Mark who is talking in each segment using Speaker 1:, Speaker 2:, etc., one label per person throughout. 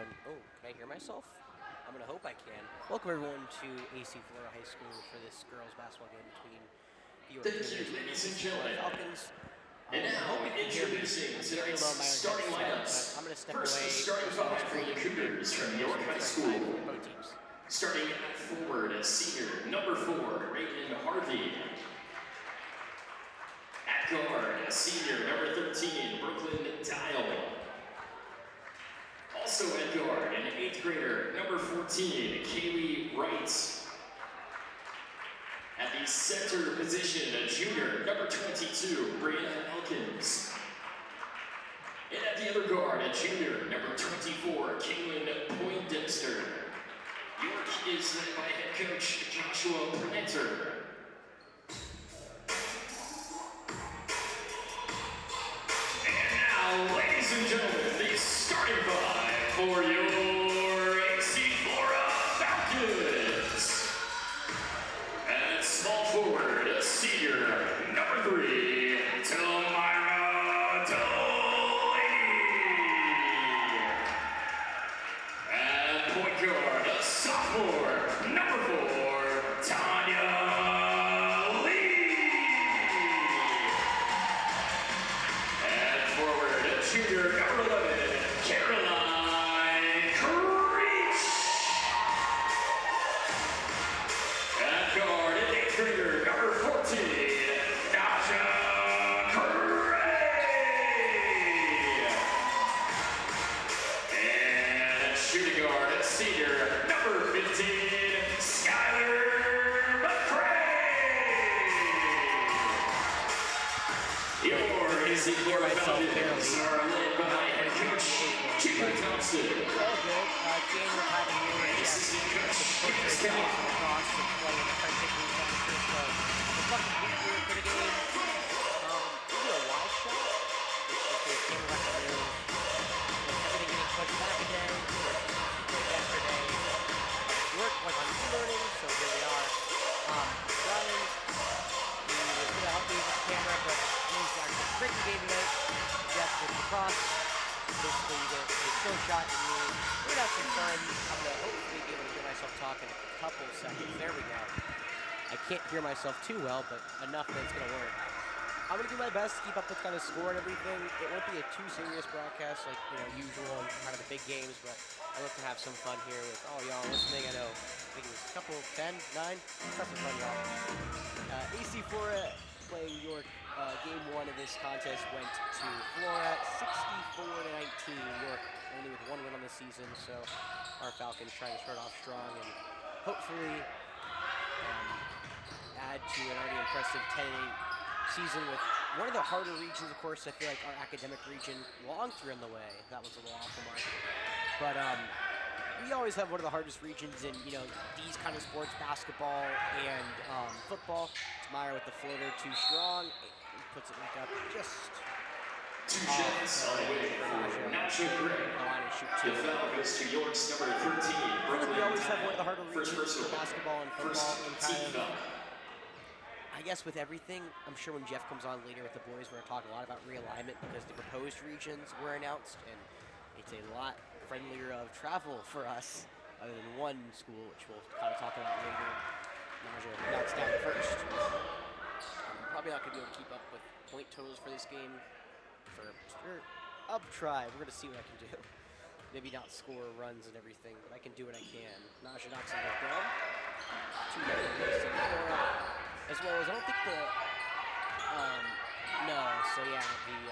Speaker 1: everyone. Oh, can I hear myself? I'm going to hope I can. Welcome everyone to AC Flora High School for this girls basketball game between the York Juniors and the Flora Falcons.
Speaker 2: And now, introducing tonight's starting lineups.
Speaker 1: I'm going to step
Speaker 2: First,
Speaker 1: away
Speaker 2: the starting five for the Cougars from York High School. Starting at forward, a senior, number 4, Raymond Harvey. At guard, a senior, number 13, Brooklyn Dial. Also at guard, an 8th grader, number 14, Kaylee Wright. At the center position, a junior, number 22, Brianna Elkins. And at the other guard, a junior, number 24, Caitlin Poindexter. York is led by head coach Joshua Planter. And now, ladies and gentlemen, the starting five for your AC Flora Falcons. At small forward, a senior, number 3, Tamara Delaney. At point guard, a sophomore, number 4, Tanya Lee. And forward, a junior, number 11, Caroline Creech. At guard, an 8th grader, number 14, Naja Gray. And at shooting guard, a senior, number 15, Skylar Your AC Flora Falcons are led by head coach Jimmy Thompson.
Speaker 1: All good. Daniel had a new
Speaker 2: Assistant coach Peter Scott.
Speaker 1: across and playing the French temperature, so the fucking week we were for the game. Maybe a wide shot, which is the game like a new. Everything getting pushed back a day, yesterday. Work was on e-learning, so here we are. Ryan, he was going to help me with the camera, but he's actually freaking game tonight. Jeff with the cross. Basically, you get a still shot and me. We're gonna have some fun. I'm gonna hopefully be able to hear myself talk in a couple seconds. There we go. I can't hear myself too well, but enough that it's gonna work. I'm gonna do my best to keep up with kind of score and everything. It won't be a too serious broadcast like usual and kind of the big games, but I love to have some fun here with all y'all listening. I know I think it was a couple 10, 9. Let's have some fun, y'all. AC Flora playing York. Game 1 of this contest went to Flora, 64-19. York only with 1 win on the season, so our Falcons trying to start off strong and hopefully add to an already impressive 10-8 season with one of the harder regions. Of course, I feel like our academic region belongs through in the way. That was a little off the mark, but we always have one of the hardest regions in these kind of sports, basketball and football. Tamara with the floater, too strong. Puts it back up just
Speaker 2: 2 shots on the way for Naja Gray. The foul goes to York's number 13, Brooklyn.
Speaker 1: We always have one of the harder regions
Speaker 2: personal.
Speaker 1: for basketball and football. And
Speaker 2: First team foul.
Speaker 1: I guess with everything, I'm sure when Jeff comes on later with the boys, we're going to talk a lot about realignment because the proposed regions were announced, and it's a lot friendlier of travel for us other than one school, which we'll kind of talk about later. Naja knocks down the first. I'm probably not going to be able to keep up with point totals for this game. I'll try. We're going to see what I can do. Maybe not score runs and everything, but I can do what I can. Naja knocks them both down. 2-0 Flora. As well as, I don't think the, no, so yeah, the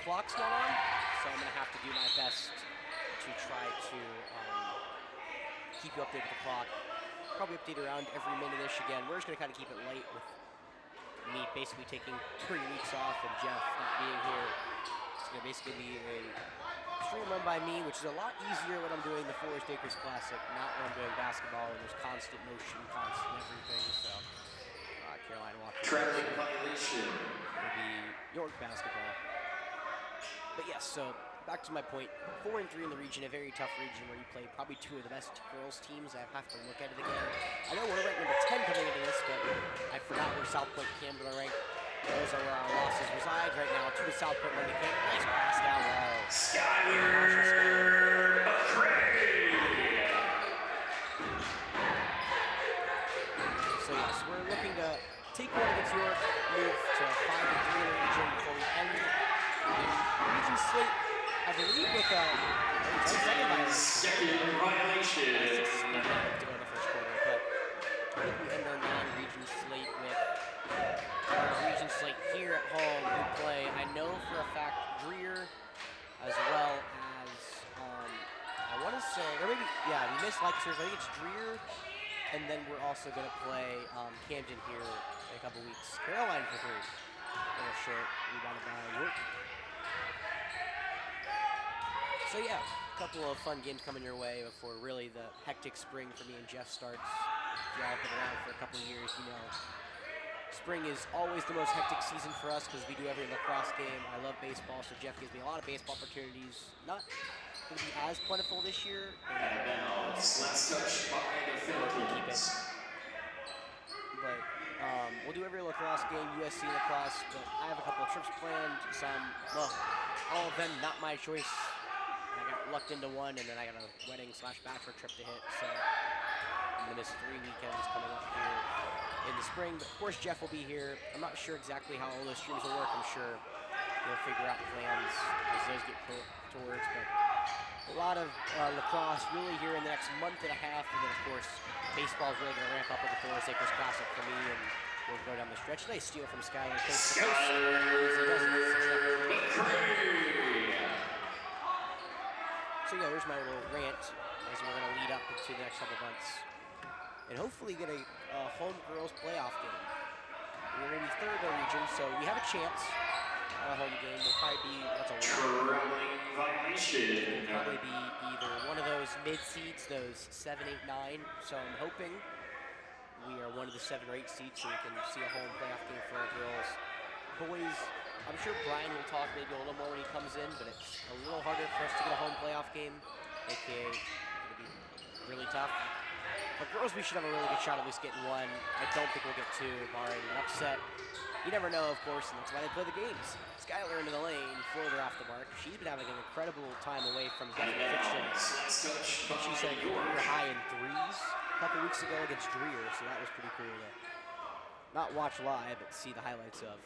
Speaker 1: clock's not on, so I'm going to have to do my best to try to keep you updated with the clock. Probably update around every minute-ish again. We're just going to kind of keep it light with me basically taking 3 weeks off and Jeff not being here. It's going to basically be a stream run by me, which is a lot easier when I'm doing the Forest Acres Classic, not when I'm doing basketball and there's constant motion, constant everything. So, Caroline Walker.
Speaker 2: Traveling violation.
Speaker 1: It'll be York basketball. But yes, so back to my point. 4-3 in the region, a very tough region where you play probably 2 of the best girls teams. I have to look at it again. I know we're ranked number 10 coming into this, but I forgot where South Point Canberra ranked. Those are where our losses reside right now. To the South Point when they came. Nice pass down low.
Speaker 2: Skylar
Speaker 1: actually, I believe with second violation.
Speaker 2: Second violation.
Speaker 1: To go in the first quarter, but I think we end our non-region slate with our region slate here at home. We play, I know for a fact, Greer, as well as, I want to say, or maybe, yeah, we missed Lancaster, so I think it's Greer, and then we're also going to play Camden here in a couple weeks. Caroline for 3. A little short, rebounded by York. So yeah, a couple of fun games coming your way before really the hectic spring for me and Jeff starts. If y'all have been around for a couple of years, you know, spring is always the most hectic season for us because we do every lacrosse game. I love baseball, so Jeff gives me a lot of baseball opportunities. Not going to be as plentiful this year.
Speaker 2: And now, last touch by the Philippines.
Speaker 1: But we'll do every lacrosse game, USC lacrosse, but I have a couple of trips planned. Some, well, all of them not my choice. I got lucked into one, and then I got a wedding/bachelor trip to hit, so I'm going to miss 3 weekends coming up here in the spring. But of course, Jeff will be here. I'm not sure exactly how all those streams will work. I'm sure he'll figure out plans as those get put towards, but a lot of lacrosse really here in the next month and a half, and then of course, baseball is really going to ramp up with the Forest Acres Classic for me, and we'll go down the stretch. Nice steal from Skyler. So yeah, there's my little rant as we're going to lead up into the next couple months. And hopefully get a home girls playoff game. We're going to be third in the region, so we have a chance at a home game. We'll probably be, what's a
Speaker 2: violation.
Speaker 1: We'll probably be either one of those mid-seeds, those 7, 8, 9. So I'm hoping we are one of the 7 or 8 seeds so we can see a home playoff game for our girls. Boys, I'm sure Brian will talk maybe a little more when he comes in, but it's a little harder for us to get a home playoff game, aka it'll be really tough. But girls, we should have a really good shot at least getting one. I don't think we'll get 2, barring an upset. You never know, of course, and that's why they play the games. Skyler into the lane, floater off the mark. She's been having an incredible time away from definite fiction. And she said career high in 3s a couple weeks ago against Dreer, so that was pretty cool to not watch live, but see the highlights of.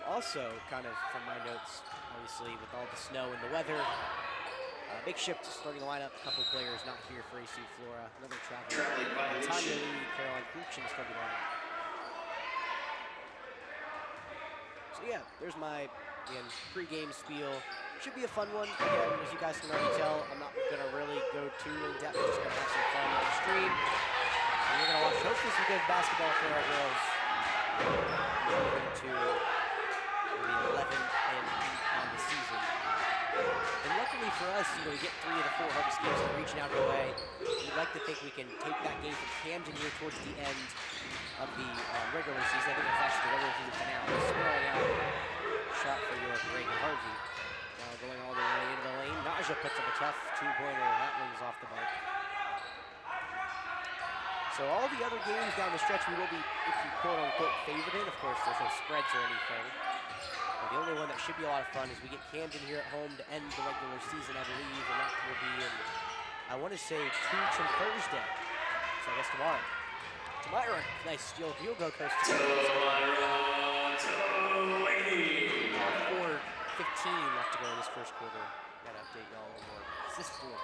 Speaker 1: Also, kind of from my notes, obviously, with all the snow and the weather, big shift starting the lineup. A couple players not here for AC Flora. Another traveler. Tanya Lee, Caroline Cruikshank starting the lineup. So yeah, there's my, again, pre-game spiel. Should be a fun one. Again, as you guys can already tell, I'm not going to really go too in-depth. I'm just going to have some fun on the stream. And we're going to watch hopefully some good basketball for our girls. Moving to the 11th and 8th on the season. And luckily for us, you know, we get 3 of the 4 hardest games in the region out of the way. We'd like to think we can take that game from Camden here towards the end of the regular season. I think it's actually the regular season finale. Swirling out, shot for York, Reagan Harvey. Now going all the way into the lane. Naja puts up a tough 2-pointer. That one's off the mark. So all the other games down the stretch we will be, if you quote-unquote, favored in. Of course, there's no spreads or anything. The only one that should be a lot of fun is we get Camden here at home to end the regular season, I believe, and that will be in, I want to say, 2 weeks from Thursday. So I guess tomorrow. Tamira, nice steal. You'll go coast to coast. 4:15 left to go in this first quarter. Gotta update y'all a little more consistently.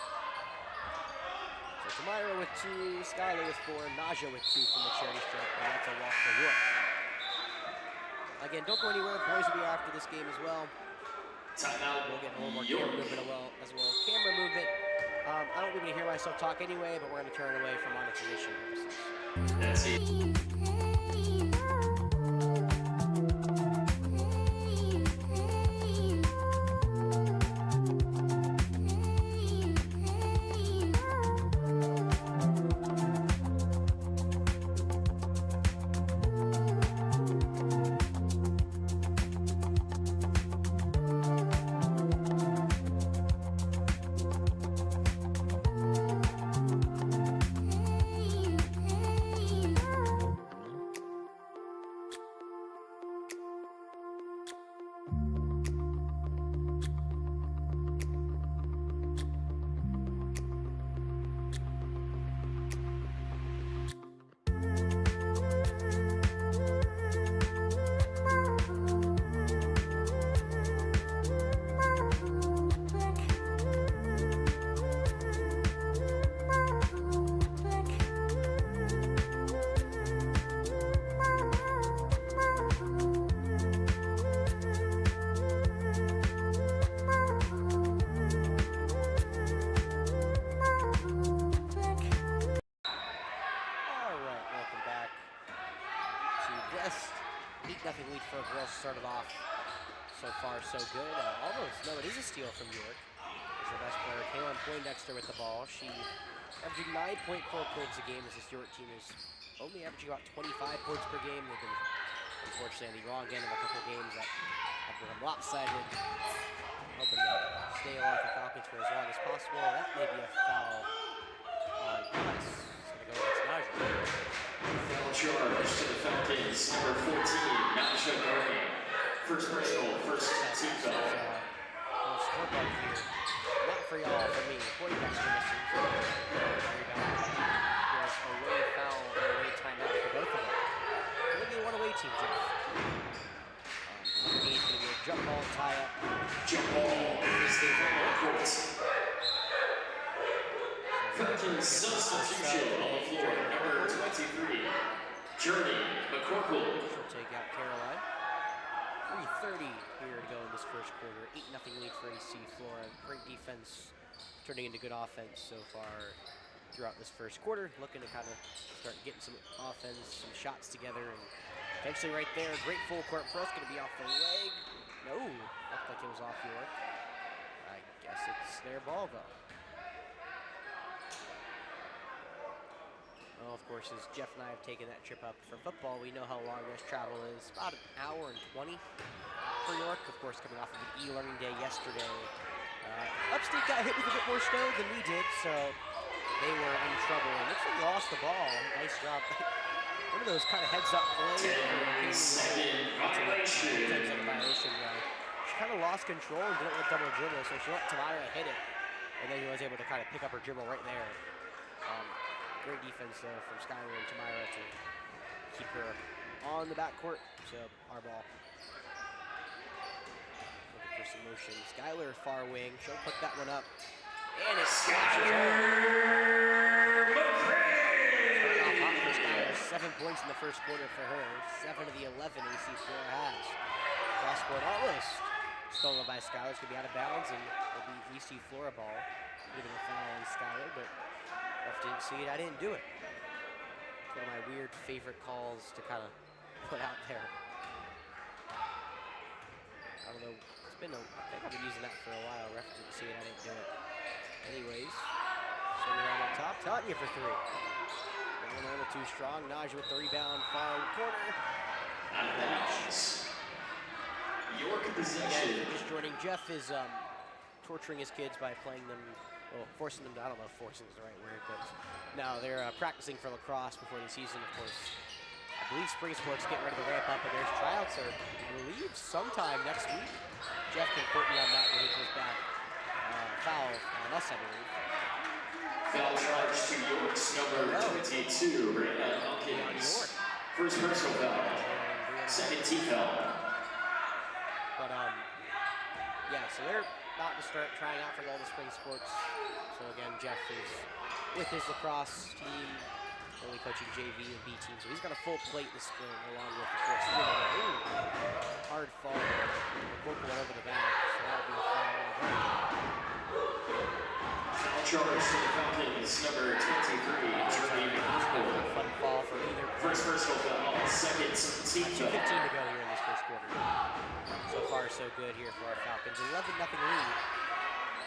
Speaker 1: So Tamira with 2, Skyler with 4, Naja with 2 from the charity stripe, and that's a walk for York. Again, don't go anywhere. Boys will be after this game as well.
Speaker 2: Timeout.
Speaker 1: We'll get a little more camera movement as well. Camera movement. I don't even hear myself talk anyway, but we're going to turn away for monetization purposes.
Speaker 2: That's it.
Speaker 1: lead for a girls started off so far so good. Almost, no, it is a steal from York. It's the best player, Kaylin Poindexter with the ball. She averaging 9.4 points a game as this York team is only averaging about 25 points per game. They've been, unfortunately, on the wrong end of a couple games that have become lopsided. Hoping to stay along with the Falcons for as long as possible. That may be a foul on Price. It's going to go against Naja.
Speaker 2: Foul charge to the Falcons, number 14, Naja Garney. First personal, first team foul.
Speaker 1: Little scoreboard here. Not for y'all, for me. Poindexter missing. Rebound. There's a away foul, a away timeout for both of them. Maybe a one-away team, Jeff. Underneath, going to be a jump ball tie-up.
Speaker 2: Jump ball is the court. Falcons substitution on the floor, number 23, Journey McCorkle.
Speaker 1: She'll take out Caroline. 3:30 here to go in this first quarter. 8-0 lead for AC Flora. Great defense, turning into good offense so far throughout this first quarter. Looking to kind of start getting some offense, some shots together, and potentially right there, great full court press, going to be off the leg. No, looked like it was off York. I guess it's their ball though. Well, of course, as Jeff and I have taken that trip up for football, we know how long this travel is. About an hour and 20 for York. Of course, coming off of the e-learning day yesterday. Upstate got hit with a bit more snow than we did, so they were in trouble. And looks like they lost the ball. Nice job. One of those kind of heads-up plays.
Speaker 2: 10-second violation.
Speaker 1: 10-second violation. She kind of lost control and didn't let double dribble, so she let Tamara hit it, and then he was able to kind of pick up her dribble right there. Great defense though from Skyler and Tamara to keep her on the backcourt. So our ball. Looking for some motion. Skyler far wing. She'll put that one up. And it's
Speaker 2: Skyler
Speaker 1: Skyler. 7 points in the first quarter for her. 7 of the 11 AC Flora has. Cross court almost stolen by Skyler. It's going to be out of bounds and it'll be AC Flora ball. Giving a foul on Skyler, but ref didn't see it. I didn't do it. It's one of my weird favorite calls to kind of put out there. I don't know. It's been I think I've been using that for a while. Ref didn't see it. I didn't do it. Anyways, swing around on top. Telling you for 3. That one a little too strong. Naja with the rebound. Far corner.
Speaker 2: Out of bounds. York possession.
Speaker 1: Again, just joining. Jeff is torturing his kids by playing them. Well, forcing them to, I don't know if forcing is the right word, but no, they're practicing for lacrosse before the season, of course. I believe spring sports getting ready to ramp up, and their tryouts are, I believe, sometime next week. Jeff can quote me on that when he comes back. Foul on us, I believe.
Speaker 2: Foul charge to York's number 22, Brianna Elkins. First personal foul. Second team foul.
Speaker 1: But, yeah, so they're about to start trying out for all the spring sports. So again, Jeff is with his lacrosse team, only coaching JV and B team. So he's got a full plate this spring, along with, of course, hard fall. Corporal over the back, so that'll be a foul.
Speaker 2: Foul charge to the Falcons, number 23, Jeremy McCorkle.
Speaker 1: Fun fall for either.
Speaker 2: First personal foul, second team
Speaker 1: 2:15
Speaker 2: foul.
Speaker 1: to go here in this first quarter. So far, so good here for our Falcons. 11-0 lead.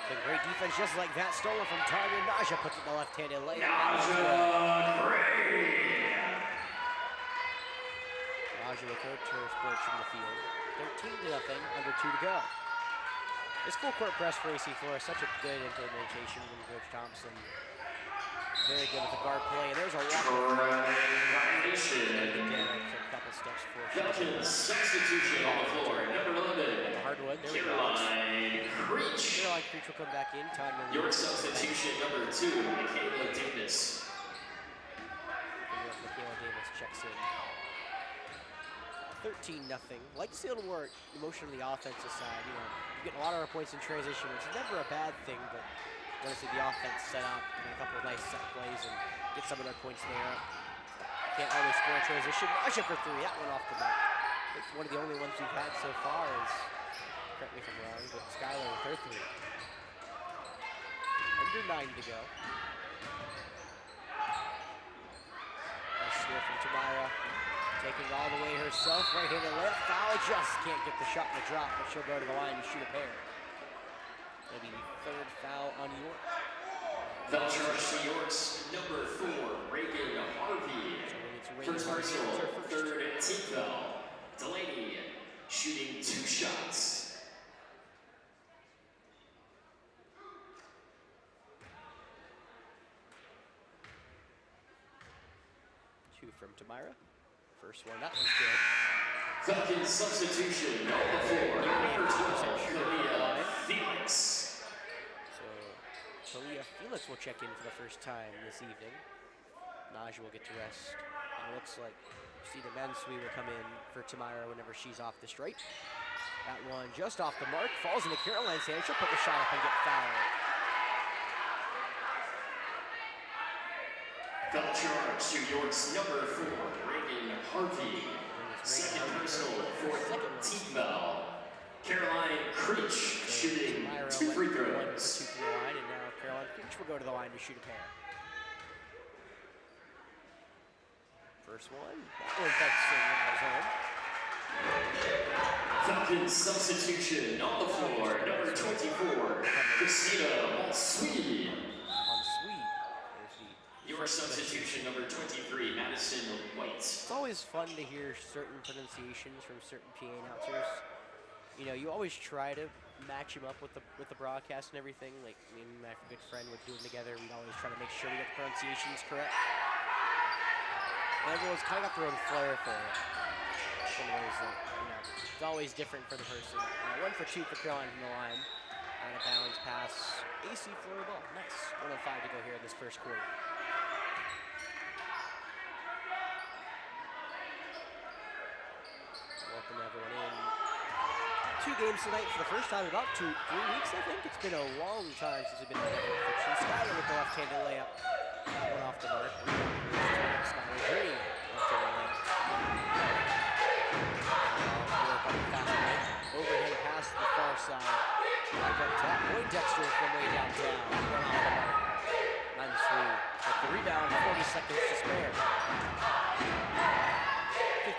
Speaker 1: The great defense just like that. Stolen from Tanya. Naja puts it in the left-handed layup.
Speaker 2: Naja Gray.
Speaker 1: Naja with her turf sports from the field. 13-0, under 2 to go. This full court press for AC Flora is such a good implementation from Coach Thompson. Very good with the guard play. And there's a walk.
Speaker 2: Falcons substitution on the floor, number 11.
Speaker 1: Hardwood, there we go.
Speaker 2: Caroline Creech.
Speaker 1: Caroline Creech will come back in.
Speaker 2: Your substitution number 2, Michaela Davis.
Speaker 1: Michaela Davis checks in. 13-0. Like to see a little more emotion on the offensive side. You know, you get a lot of our points in transition, which is never a bad thing, but you want to see the offense set up and a couple of nice set plays and get some of their points there. Can't always score in transition. Naja for 3. That one off the back. I think one of the only ones we've had so far is, correct me if I'm wrong, but Skylar with her 3. Under 9 to go. Nice steal from Tamara. taking it all the way herself. Right-handed layup. Foul. Just can't get the shot to drop, but she'll go to the line to shoot a pair. Maybe third foul on York.
Speaker 2: Foul charge to York's number 4, Reagan Harvey. First personal, third team foul. Delaney shooting 2 shots.
Speaker 1: Two from Tamira. First one, that one's good.
Speaker 2: Falcons substitution on the floor. Number 12, Kalia Felix.
Speaker 1: So, Kalia Felix will check in for the first time this evening. Naja will get to rest. And it looks like see the men's suite will come in for Tamira whenever she's off the stripe. That one just off the mark, falls into Caroline's hand. She'll put the shot up and get fouled.
Speaker 2: Foul charge to York's number 4, Reagan Harvey. Second personal, fourth team foul. Caroline Creech shooting 2 free throws.
Speaker 1: To the line, and now Caroline Creech will go to the line to shoot a pair. First one, that one begs home.
Speaker 2: Falcons substitution on the floor, number 24, Christina Monsuit. Your substitution, number 23, Madison White.
Speaker 1: It's always fun to hear certain pronunciations from certain PA announcers. You know, you always try to match them up with the broadcast and everything. Like me and my good friend would do them together. We'd always try to make sure we get the pronunciations correct. And everyone's kind of got their own flair for it. It's one of those that, you know, it's always different for the person. 1 for 2 for Caroline from the line. Out of bounds pass. AC Flora ball. Nice. 1:05 to go here in this first quarter. Welcome everyone in. 2 games tonight for the first time in about 2-3 weeks, I think. It's been a long time since we've been in different fiction. Skyler with the left-handed layup. That one off the mark. Skyler Green, left-handed layup. Overhand pass to the far side. Back up top. Poindexter from way downtown. One off the mark. Minus 3. With the rebound, 40 seconds to spare.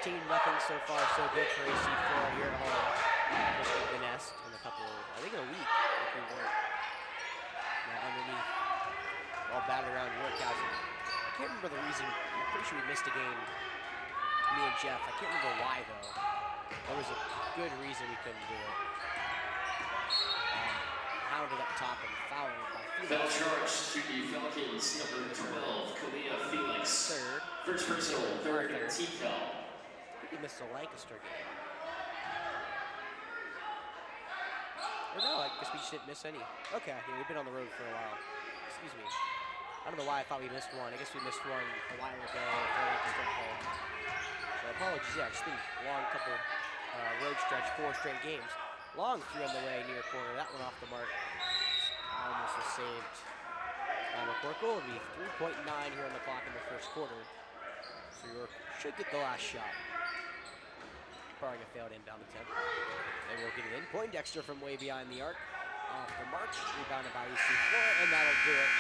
Speaker 1: 15-0 so far, so good for AC Flora here at home. Just with the nest in a couple, I think in a week, if we weren't underneath, all batted around workouts. I can't remember the reason. I'm pretty sure we missed a game, me and Jeff. I can't remember why though. There was a good reason we couldn't do it. Hounded up top and fouled by Felix.
Speaker 2: Foul charge to the Falcons, number 12, Kalia Felix.
Speaker 1: Third.
Speaker 2: First personal, third team foul.
Speaker 1: We missed a Lancaster game. Or no, I guess we just didn't miss any. Okay, yeah, we've been on the road for a while. Excuse me. I don't know why I thought we missed one. I guess we missed one a while ago for Lancaster at home. So apologies, yeah, just been a long couple road stretch, 4 straight games. Long 3 on the way near corner. That one off the mark. Almost was saved. McCorkle will be 3.9 here on the clock in the first quarter. So York should get the last shot. Barring a failed inbound attempt. They will get it in. Poindexter from way behind the arc. Off the mark. Rebounded by AC Flora, and that'll do it.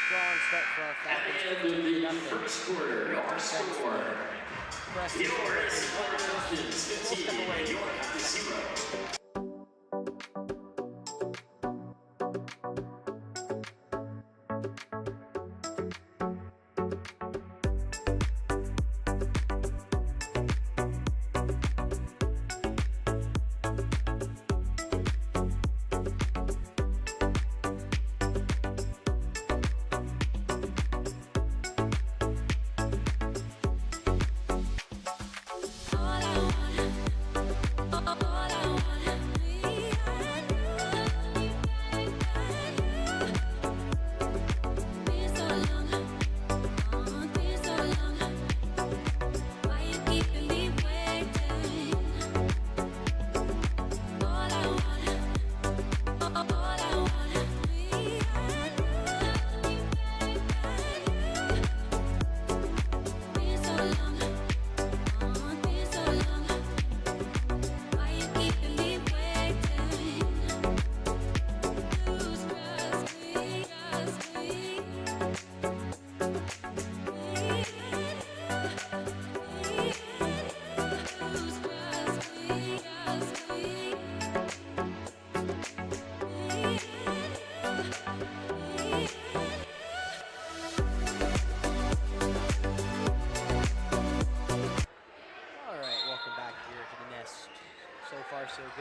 Speaker 1: Strong start for our Falcons.
Speaker 2: At the end of the first quarter, our score. Yours, Florida Falcons 15, and York 0.
Speaker 3: All I want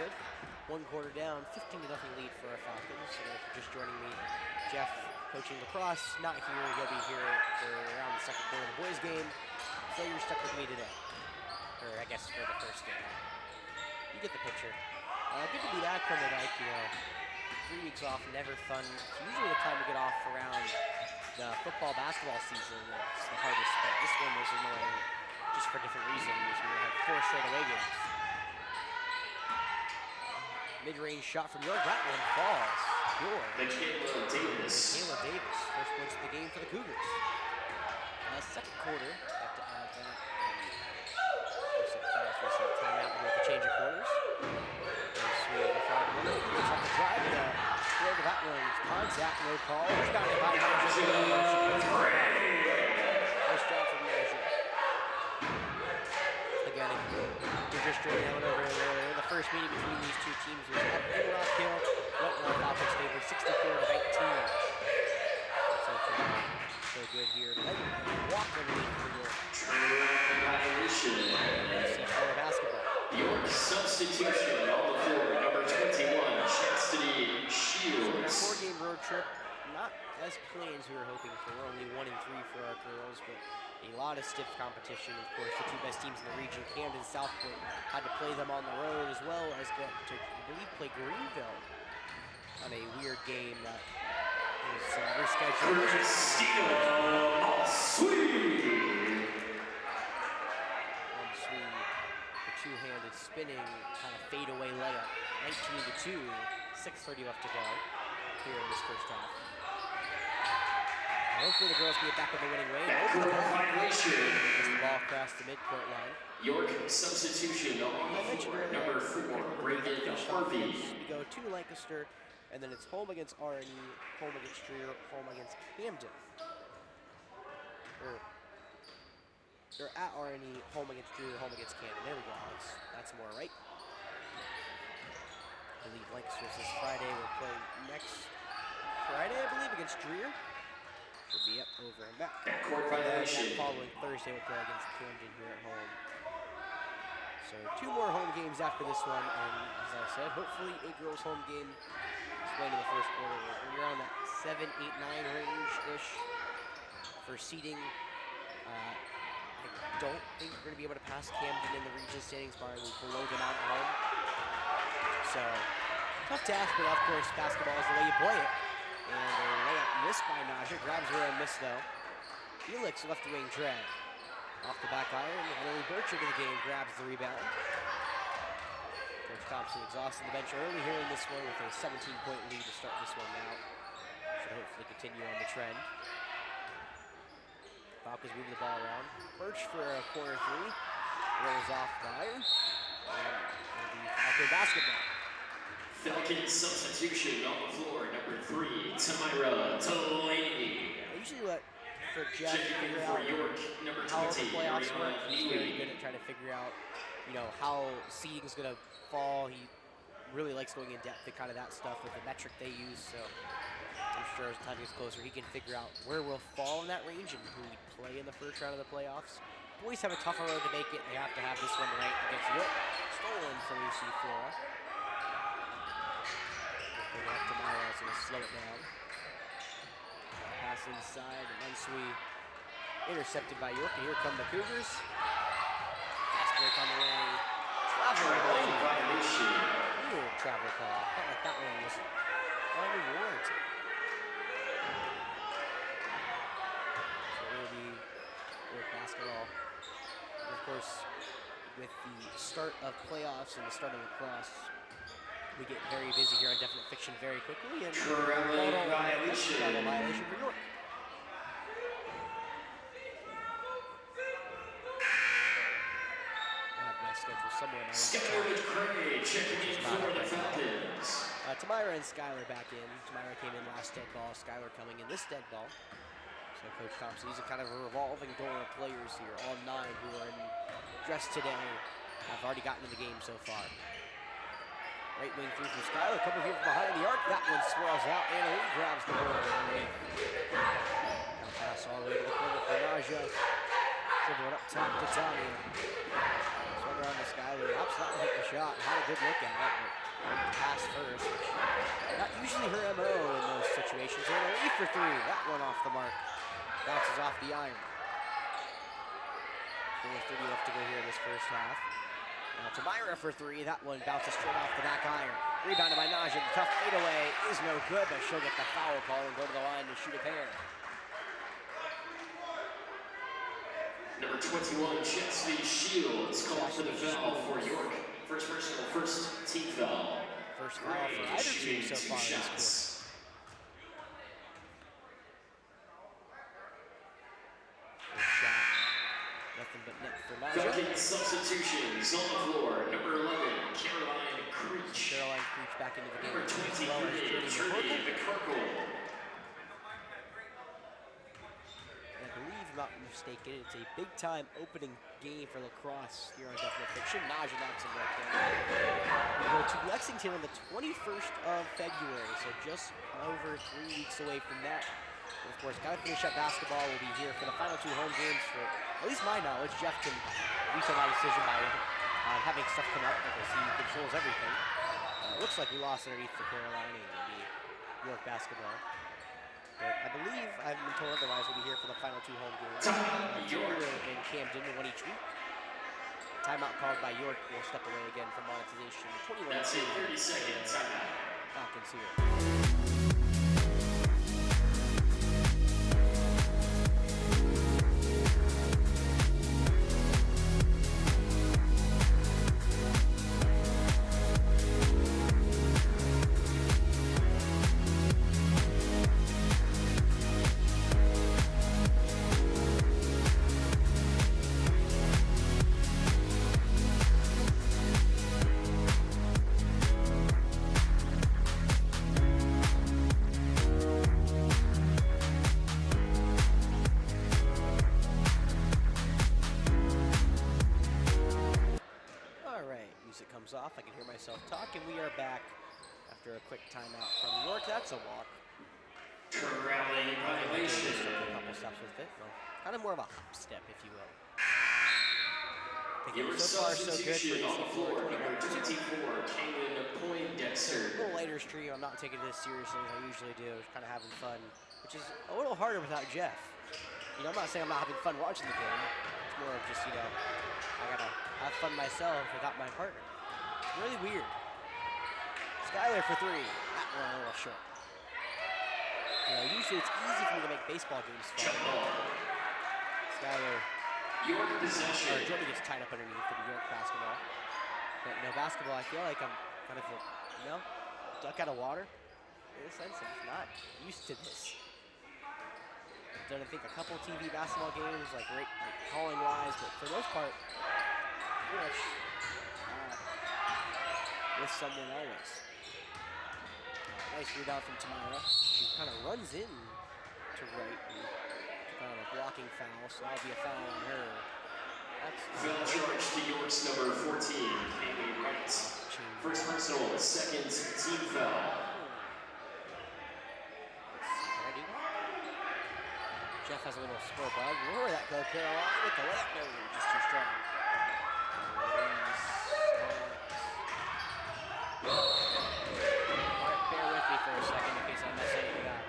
Speaker 1: good. 1 quarter down, 15-0 lead for our Falcons. So if you're just joining me, Jeff, coaching lacrosse, not here. He'll be here for around the second quarter of the boys' game. So you're stuck with me today. Or I guess for the first game. You get the picture. Good to be back from the 3 weeks off, never fun. It's usually the time to get off around the football, basketball season. It's the hardest, but this one was annoying just for different reasons. We had 4 straight away games. Mid-range shot from York. That one falls. Pure.
Speaker 2: Michaela Davis.
Speaker 1: Michaela Davis. First points of the game for the Cougars. Second quarter. Have to add that. Reset timeout with the change of quarters. Sweet. The five minutes. Looks like a drive there. Throw to that one. Contact. No call. Rebounded by Naja. Nice job from Naja. Again, if you're just joining out over there, the first meeting between these two teams was up in Rock Hill. Went in our Falcons' favor, 64-19. So good here. Walk underneath for York.
Speaker 2: Violation.
Speaker 1: Flora basketball.
Speaker 2: York substitution on the floor, number 21, Chastity Shields.
Speaker 1: 4-game road trip, not as planned as we were hoping for. We're only 1-3 for our girls, but a lot of stiff competition. Of course, the 2 best teams in the region, Camden, Southport, had to play them on the road as well as go to, I believe, play Greenville on a weird game that was rescheduled.
Speaker 2: Christina Sweet.
Speaker 1: The two-handed spinning kind of fadeaway layup. 19-2, 6:30 left to go here in this first half. Hopefully the girls can get back on the winning way.
Speaker 2: Backcourt violation.
Speaker 1: As the ball across the midcourt line.
Speaker 2: York substitution on the floor, number 4, Reagan Harvey.
Speaker 1: We go to Lancaster, and then it's home against RNE, home against Streer, home against Camden. Or at RNE, home against Streer, home against Camden. There we go, Alex. That's more right. I believe Lancaster's this Friday. We'll play next Friday, I believe, against Streer. Should be up, over, and back.
Speaker 2: Backcourt violation.
Speaker 1: Following Thursday, we'll play against Camden here at home. So 2 more home games after this one, and as I said, hopefully a girls' home game is played in the first quarter. We're around that 7, 8, 9 range-ish for seeding. I don't think we're going to be able to pass Camden in the region standings bar. We're below them out at home. So, tough task, but of course, basketball is the way you play it. And a layup missed by Naja. Grabs her and missed though. Felix left wing drag. Off the back iron. Emily Birch into the game. Grabs the rebound. Coach Thompson exhausting the bench early here in this one with a 17-point lead to start this one out. Should hopefully continue on the trend. Falcons moving the ball around. Birch for a corner 3. Rolls off the iron. And it'll be Falcon basketball.
Speaker 2: Falcon substitution on the floor, number 3, Tamira Delaney.
Speaker 1: I usually let for Jeff
Speaker 2: Checking in
Speaker 1: figure
Speaker 2: for
Speaker 1: out
Speaker 2: York, number
Speaker 1: how the
Speaker 2: 20,
Speaker 1: playoffs work.
Speaker 2: Ariana
Speaker 1: He's very
Speaker 2: Neely.
Speaker 1: good at trying to figure out, how seeding is going to fall. He really likes going in depth to kind of that stuff with the metric they use. So I'm sure as time gets closer, he can figure out where we'll fall in that range and who we play in the first round of the playoffs. Boys have a tougher road to make it. They have to have this one tonight against York. Stolen from UC Flora. Looking up to Myra, so we'll slow it down. Pass inside, and Unsui intercepted by York, and here come the Cougars. Fast break on the way. Travel
Speaker 2: Violation.
Speaker 1: Weird travel call. Felt like that one was only warranted. So it will be York basketball. And of course, with the start of playoffs and the start of lacrosse, we get very busy here on Definite Fiction very quickly. And
Speaker 2: Travel violation.
Speaker 1: Travel violation for York. I have my schedule somewhere in my
Speaker 2: Skylar
Speaker 1: laptop.
Speaker 2: McCray checking in for the Falcons.
Speaker 1: Tamira and Skylar back in. Tamira came in last dead ball. Skylar coming in this dead ball. So Coach Thompson, he's a kind of a revolving door of players here. All 9 who are in dress today have already gotten in the game so far. Right wing 3 from Skylar. A couple here from behind the arc. That one swirls out. Anna Lee grabs the ball underneath. Now pass all the way to the corner for Naja. Dribble it up top to Tanya. Swung pressure on the Skyler. Opts not to hit the shot. Had a good look at it, but pass first. Not usually her MO in those situations. And a lead for three. That one off the mark. Bounces off the iron. 4:30 left to go here in this first half. Now to Myra for three. That one bounces straight off the back iron. Rebounded by Naja. The tough fadeaway is no good, but she'll get the foul call and go to the line to shoot a pair.
Speaker 2: Number 21, Chelsea Shields, called for the foul for York. First personal, first team foul.
Speaker 1: First foul for either team so far in this quarter. Nothing but net for Naja.
Speaker 2: Falcons substitutions on the floor. Number 11, Caroline Creech.
Speaker 1: Caroline Creech back into the game.
Speaker 2: Number 23, Trudy McCorkle.
Speaker 1: I believe, if I'm not mistaken, it's a big-time opening game for lacrosse here on Definite Fiction. Naja knocks it right down. We go to Lexington on the 21st of February, so just over 3 weeks away from that. And of course, gotta finish up basketball. We'll be here for the final two home games for, at least my knowledge. Jeff can veto my decision by having stuff come up because he controls everything. It looks like we lost underneath for Carolina in the York basketball. But I believe, I've been told otherwise, we'll be here for the final two home games. York and Camden, one each week. Timeout called by York. Will step away again from monetization. 21.
Speaker 2: That's it, 30 seconds. Timeout.
Speaker 1: Falcons here. Off. I can hear myself talk, and we are back after a quick timeout from York. That's a walk.
Speaker 2: Rally violation.
Speaker 1: A couple steps with it. Well, kind of more of a hop step, if you will.
Speaker 2: Your
Speaker 1: so far, so good for
Speaker 2: on the floor. Number 24, Kaylin Poindexter.
Speaker 1: A little lighter stream. I'm not taking this seriously as I usually do. Just kind of having fun, which is a little harder without Jeff. You know, I'm not saying I'm not having fun watching the game. It's more of just, you know, I gotta have fun myself without my partner. Really weird. Skyler for three. That one a little short. You know, usually it's easy for me to make baseball games fun. Skyler.
Speaker 2: York possession.
Speaker 1: Jordan gets tied up underneath for the York basketball. But no basketball, I feel like I'm kind of, you know, duck out of water. In a sense, I'm not used to this. I've done, I think, a couple TV basketball games, like calling wise, but for the most part, pretty much with someone always. Nice rebound from Tamara. She kind of runs in to right and kind of a blocking foul, so that'll be a foul on her.
Speaker 2: Foul charge to York's number 14, Kaylee Wright. First personal, second team foul.
Speaker 1: Jeff has a little score bug. Where that go, Caroline with the left? No, just too strong. Alright, bear with me for a second in case I mess anything up.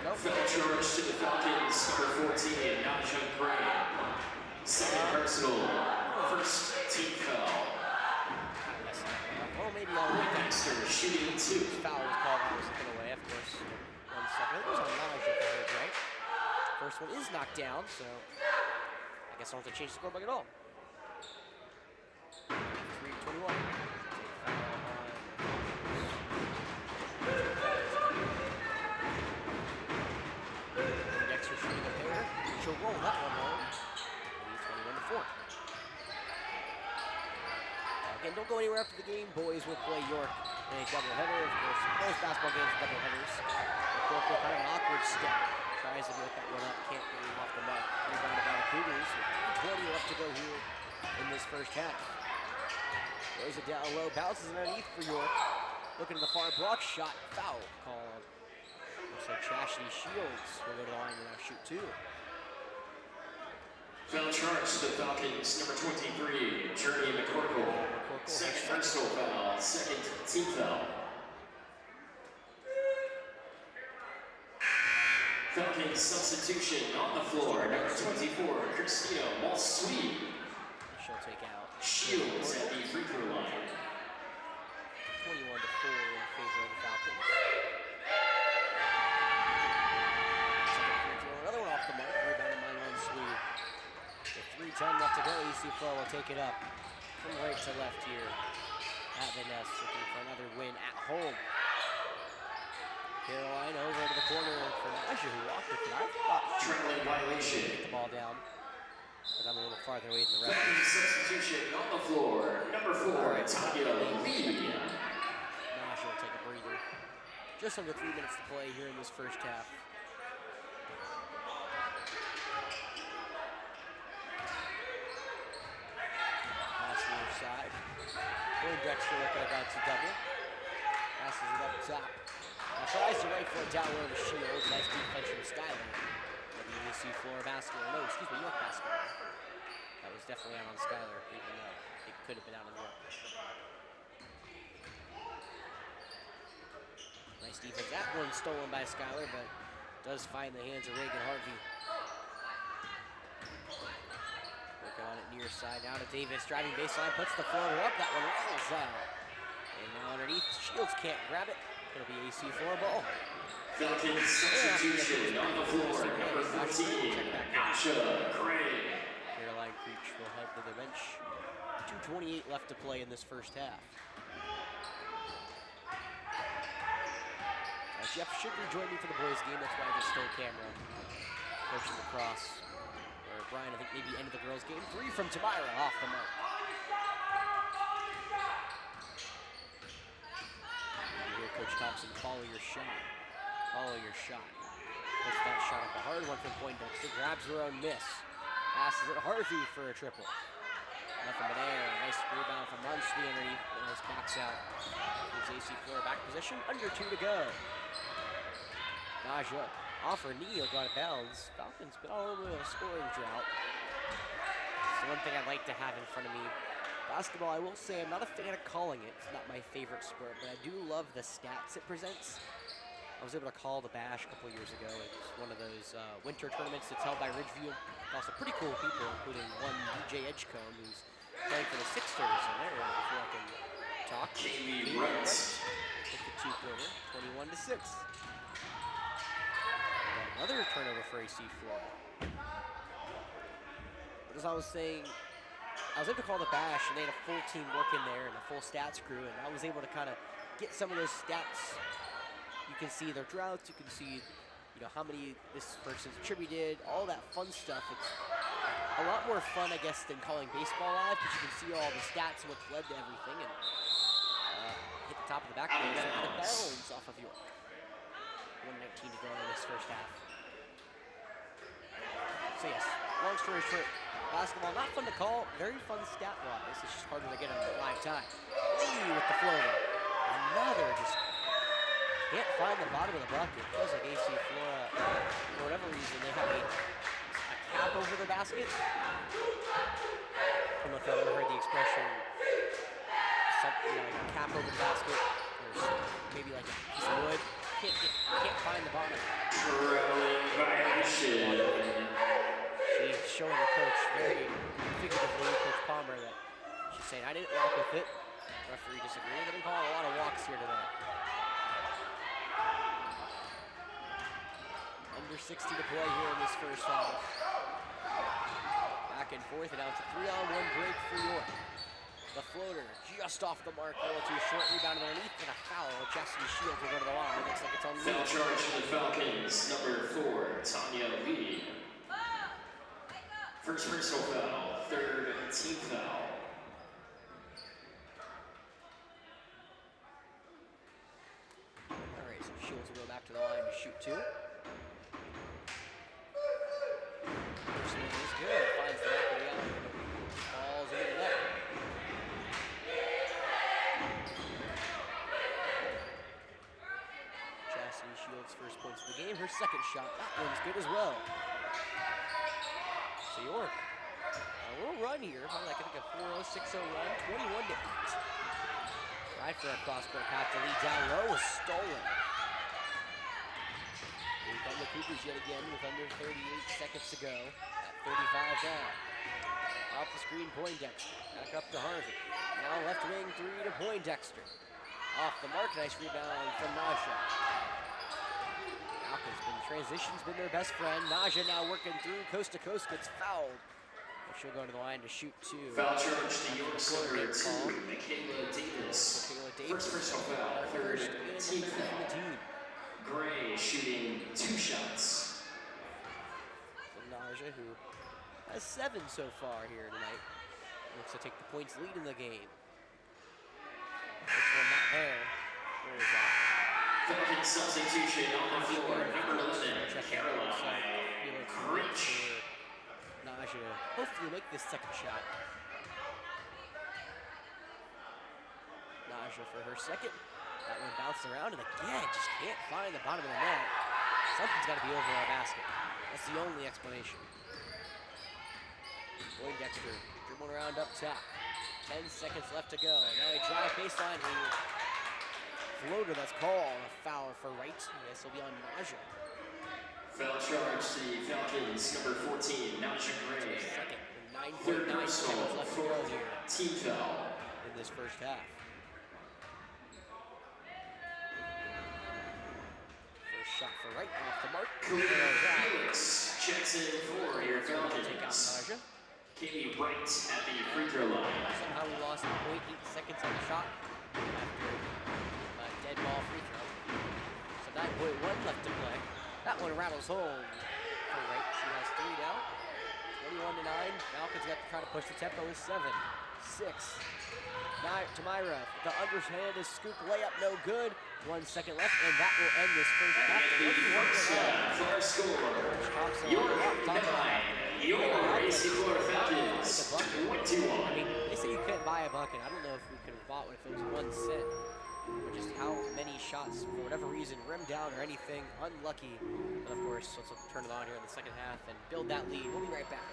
Speaker 1: Nope.
Speaker 2: Foul charge to the Falcons, number 14, Naja Gray. Second personal, first team foul.
Speaker 1: Well, maybe I'll wait.
Speaker 2: Dexter shooting two.
Speaker 1: Foul was called. I was looking away, of course. 1 second. It was on Naja for her, right? First one is knocked down, so I guess I don't have to change the scorebook at all. 3:21. Dexter shooting a pair. She'll roll that one home. 21-4. Again, don't go anywhere after the game. Boys will play York in a doubleheader. Of course, most basketball games are doubleheaders. York will kind of an awkward step. Tries to get that one up, can't get it off the mark. Rebounded by the Cougars with 3:20 left to go here in this first half. Throws it down low, bounces it underneath for York. Looking to the far block shot, foul called. Looks like Chastity Shields will go to the line and now shoot two.
Speaker 2: Foul charge to the Falcons, number 23, Journey McCorkle. Second personal foul, second team foul. Falcons substitution on the floor, number 24, Christina Malsweet.
Speaker 1: She'll take out
Speaker 2: Shields at the free throw line.
Speaker 1: 21-4 in favor of the Falcons. Second free throw, another one off the mark. Rebounded by Malsweet. With 3:10 left to go, EC Flora will take it up from right to left here at the Nest, looking for another win at home. Carolina over to the corner for Naja, who walked with it. I thought she
Speaker 2: Trailing violation.
Speaker 1: get the ball down, but I'm a little farther away than the rest.
Speaker 2: Falcons substitution on the floor, number 4, Tanya Lee.
Speaker 1: Naja will take a breather. Just under 3 minutes to play here in this first half. Side. Dexter looking about to double. Passes it up top. Now tries to rifle it down low to Shields. Nice defense from Skyler. WC Flora basketball. No, excuse me, York basketball. That was definitely out on Skyler, even though it could have been out on York. Nice defense. That one stolen by Skyler, but does find the hands of Reagan Harvey. On it near side, now to Davis, driving baseline, puts the floater up, that one rolls out. And now underneath, Shields can't grab it. It'll be AC Flora ball.
Speaker 2: Falcons substitution on the floor, number 14, Asha Gray.
Speaker 1: Caroline Creech will head to the bench. 2:28 left to play in this first half. Jeff should rejoin me for the boys game, that's why there's still a camera. Coaches across. Brian, I think maybe ended the girls' game. 3 from Tamira, off the mark. You hear Coach Thompson, follow your shot. Follow your shot. Puts that shot up a hard one from Poindexter. Grabs her own miss. Passes it Harvey for a triple. Nothing but air. Nice rebound from Munsley underneath. Nice backs out. Gives AC Flora back position. Under 2 to go. Naja. Off her knee, got it bounds. Falcons been all over a scoring drought. It's the one thing I'd like to have in front of me. Basketball, I will say, I'm not a fan of calling it. It's not my favorite sport, but I do love the stats it presents. I was able to call the Bash a couple years ago. It's one of those winter tournaments that's held by Ridgeview. Also pretty cool people, including one DJ Edgecombe, who's playing for the Sixers in there before I can talk.
Speaker 2: Kaylee Wright.
Speaker 1: With the 2-pointer, 21-6. Another turnover for AC Flora. But as I was saying, I was able to call the Bash, and they had a full team working there and a full stats crew, and I was able to kind of get some of those stats. You can see their droughts, you can see, how many this person's attributed, all that fun stuff. It's a lot more fun, I guess, than calling baseball live, because you can see all the stats and what's led to everything, and hit the top of the backboard and out of bounds off of York. 1:19 to go in this first half. So yes, long story short, basketball, not fun to call, very fun stat-wise. It's just harder to get on live time. Lee with the floater. Another just can't find the bottom of the bucket. Feels like AC Flora, for whatever reason, they have a cap over the basket. I don't know if you've ever heard the expression, something like a cap over the basket, or maybe like a piece of wood. Can't find the bottom.
Speaker 2: Trailing violation.
Speaker 1: She's showing the coach very figuratively, Coach Palmer, that she's saying, I didn't walk with it. Referee disagreed. They didn't call a lot of walks here today. Under 60 to play here in this first half. Back and forth, and now it's a 3-on-1 break for York. The floater just off the mark, a little too short, rebound underneath, and a foul. Chastity Shields will go to the line. Looks like it's on
Speaker 2: Foul charge to the Falcons, number 4, Tanya Lee. First personal foul, third team foul.
Speaker 1: All right, so Shields will go back to the line to shoot 2. First one is good. Finds the back of the alley. Falls into the net. Chastity Shields' first points of the game. Her second shot, that one's good as well. So York run here, probably like I think a 4.06 run, 21-8. Right for a cross-court pass to lead down low was stolen. Here come the Cougars yet again with under 38 seconds to go. At 35 now. Off the screen, Poindexter. Back up to Harvey. Now left wing three to Poindexter. Off the mark, nice rebound from Naja. Transition's been their best friend. Naja now working through coast to coast, gets fouled. But she'll go to the line to shoot two.
Speaker 2: Foul charge to York's number 2, Michaela Davis. First personal foul, third team foul. Gray shooting 2 shots.
Speaker 1: So Naja, who has 7 so far here tonight, looks to take the points lead in the game. This one not there. Where is that?
Speaker 2: Falcon substitution on the floor, number 11, Caroline Creech.
Speaker 1: Naja hopefully make this second shot. Naja for her second. That one bounced around and again just can't find the bottom of the net. Something's got to be over our basket. That's the only explanation. Poindexter dribbling around up top. 10 seconds left to go. Now he drives baseline here. Floater that's called a foul for Wright. Yes, he'll be on Naja.
Speaker 2: Foul charge to the Falcons, number 14, Naja Gray.
Speaker 1: Second, 9.9
Speaker 2: Third
Speaker 1: seconds left to go here
Speaker 2: team foul.
Speaker 1: in this first half. First shot for Wright off the mark.
Speaker 2: Felix checks in for your
Speaker 1: Take out
Speaker 2: Falcons.
Speaker 1: Naja.
Speaker 2: Katie Wright at the free throw line.
Speaker 1: Somehow we lost 0.8 seconds on the shot after a dead ball free throw. So 9.1 left to play. That one rattles home for Wright. She has 3 now. 21-9. Falcons got to try to push the tempo with 7, 6. Now to Myra. The underhand is scoop layup, no good. 1 second left, and that will end this first half.
Speaker 2: Our score, York 9, your AC Flora Falcons 21.
Speaker 1: I mean, they say you couldn't buy a bucket. I don't know if we could have bought one if it was 1 cent. Or just how many shots, for whatever reason, rimmed down or anything. Unlucky. But of course, let's turn it on here in the second half and build that lead. We'll be right back.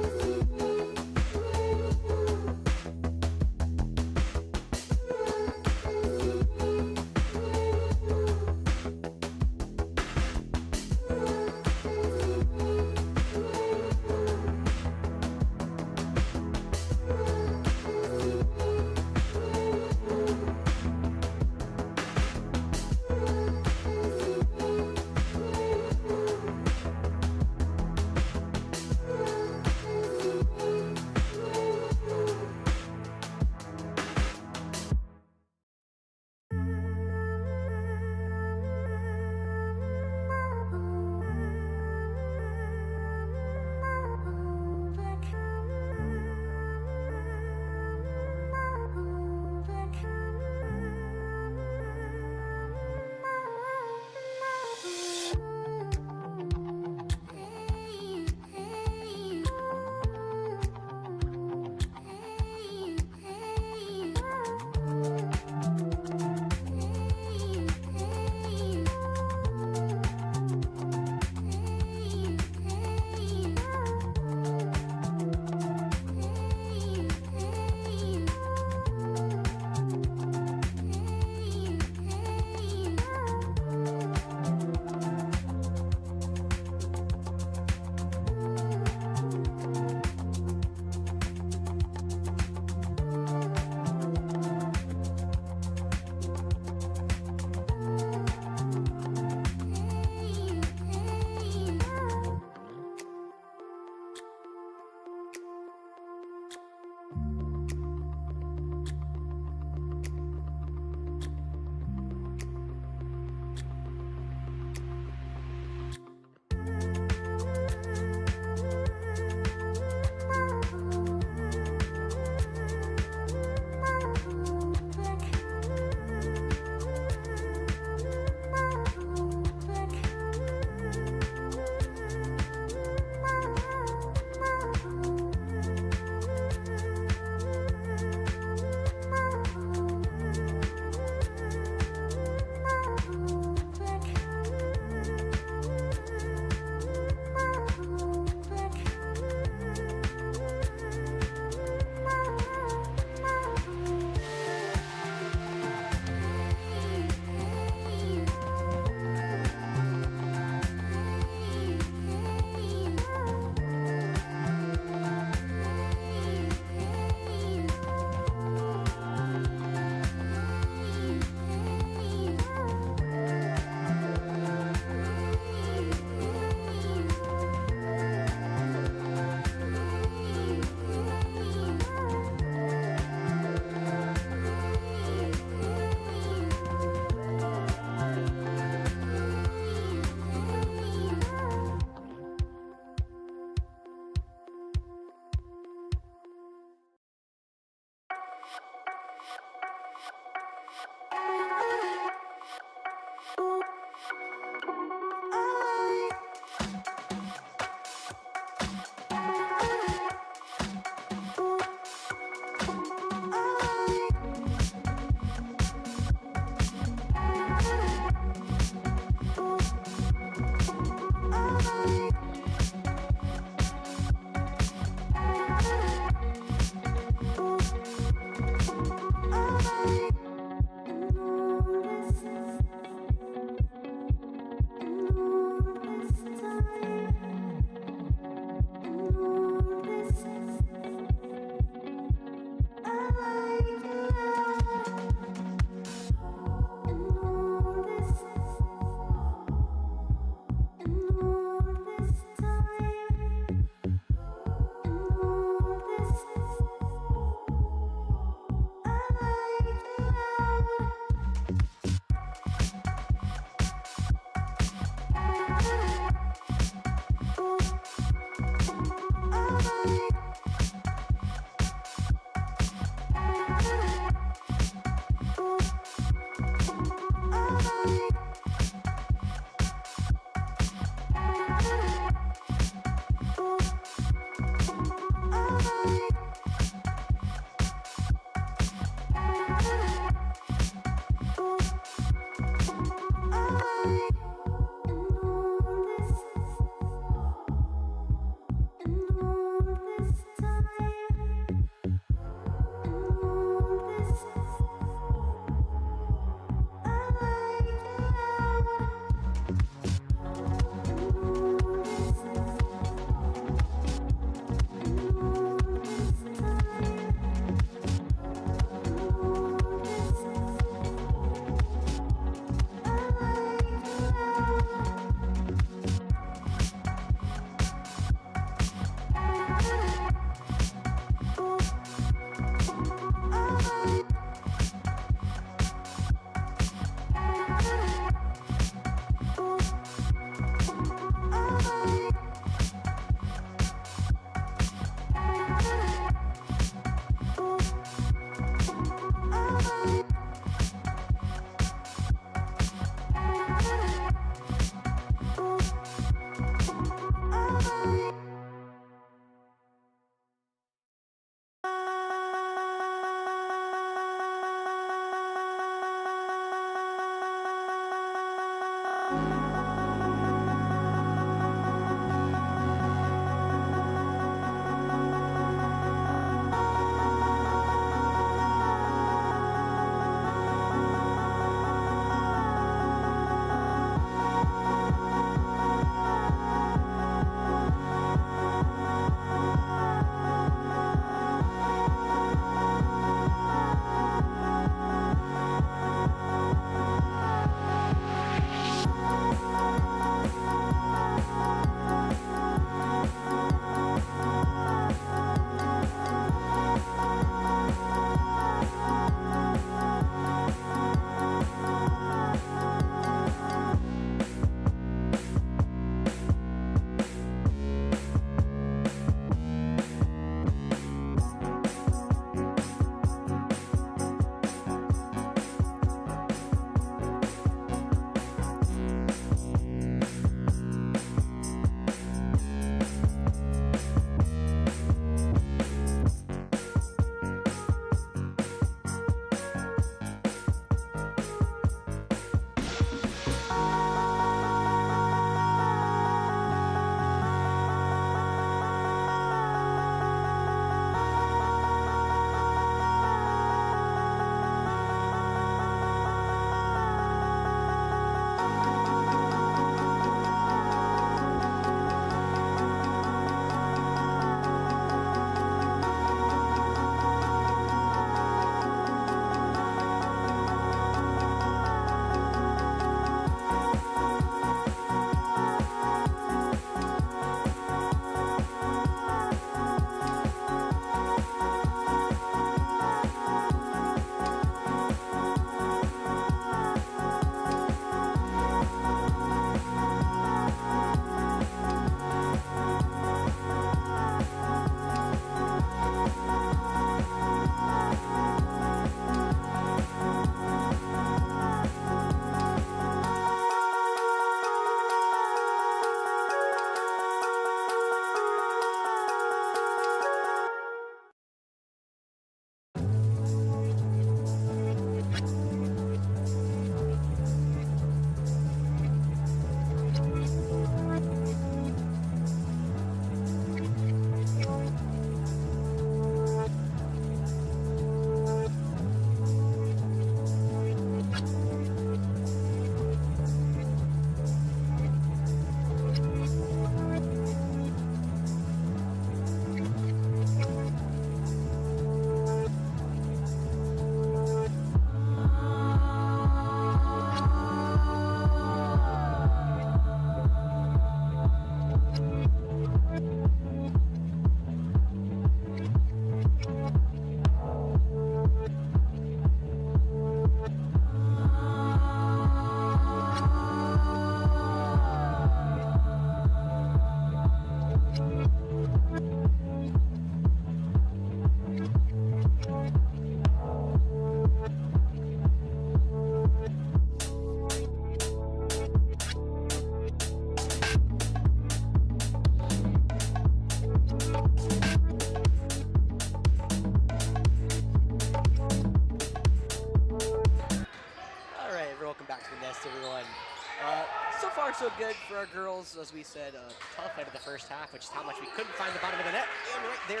Speaker 1: So far, so good for our girls. As we said, tough out of the first half, which is how much we couldn't find the bottom of the net. And right there,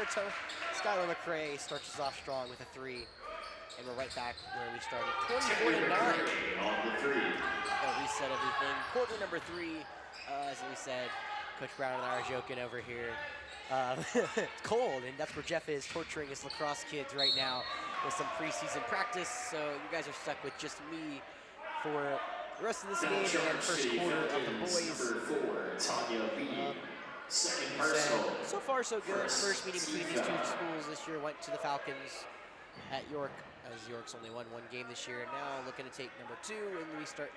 Speaker 1: Skylar McCrae starts us off strong with a 3. And we're right back where we started. 24-9.
Speaker 2: On the 3.
Speaker 1: Reset everything. Quarter number 3, as we said, Coach Brown and I are joking over here. It's cold, and that's where Jeff is torturing his lacrosse kids right now with some preseason practice. So you guys are stuck with just me for the rest of this game and first quarter of the boys.
Speaker 2: Number 4, Tanya Lee. Second personal.
Speaker 1: So far, so good. First meeting between these two schools this year went to the Falcons at York, as York's only won 1 game this year. Now looking to take number 2, and we start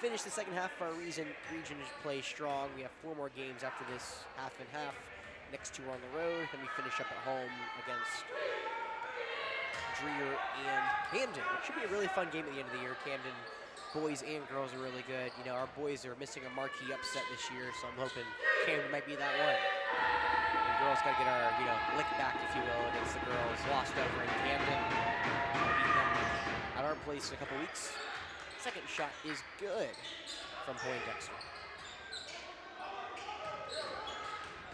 Speaker 1: finish the second half of our region play strong. We have 4 more games after this half and half. Next 2 are on the road, then we finish up at home against Dreer and Camden, which should be a really fun game at the end of the year. Camden boys and girls are really good. You know, our boys are missing a marquee upset this year, so I'm hoping Camden might be that one. And girls got to get our, lick back, if you will, against the girls. Lost over in Camden. Beat them at our place in a couple weeks. Second shot is good from Poindexter.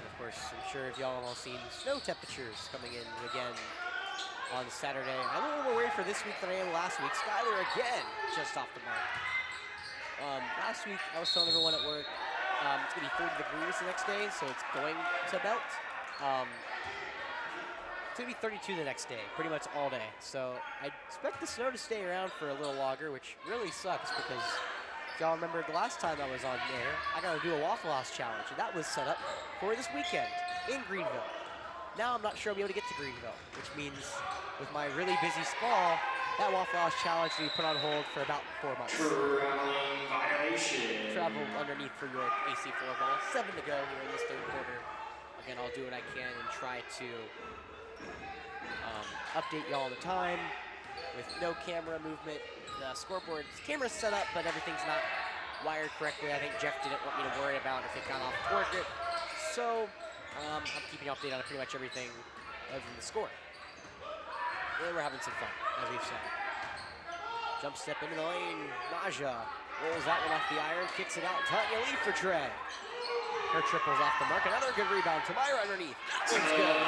Speaker 1: And of course, I'm sure if y'all have all seen snow temperatures coming in again on Saturday. I'm a little more worried for this week than I am last week. Skylar again, just off the mark. Last week, I was telling everyone at work, it's gonna be 30 degrees the next day, so it's going to melt. It's gonna be 32 the next day, pretty much all day. So I expect the snow to stay around for a little longer, which really sucks because if y'all remember the last time I was on there, I gotta do a Waffle House challenge, and that was set up for this weekend in Greenville. Now I'm not sure I'll be able to get to Greenville, which means with my really busy fall, that Waffle House challenge will be put on hold for about 4 months.
Speaker 2: Traveling violation.
Speaker 1: Travel underneath for York AC floorball. 7 to go here in this third quarter. Again, I'll do what I can and try to update y'all all the time with no camera movement. The scoreboard's camera's set up, but everything's not wired correctly. I think Jeff didn't want me to worry about if it got off target. So I'm keeping you updated on pretty much everything other than the score. And we're having some fun, as we've said. Jump step into the lane. Naja rolls that one off the iron, kicks it out. Tanya Lee for Trey. Her triple's off the mark. Another good rebound. Tamira underneath. That one's good.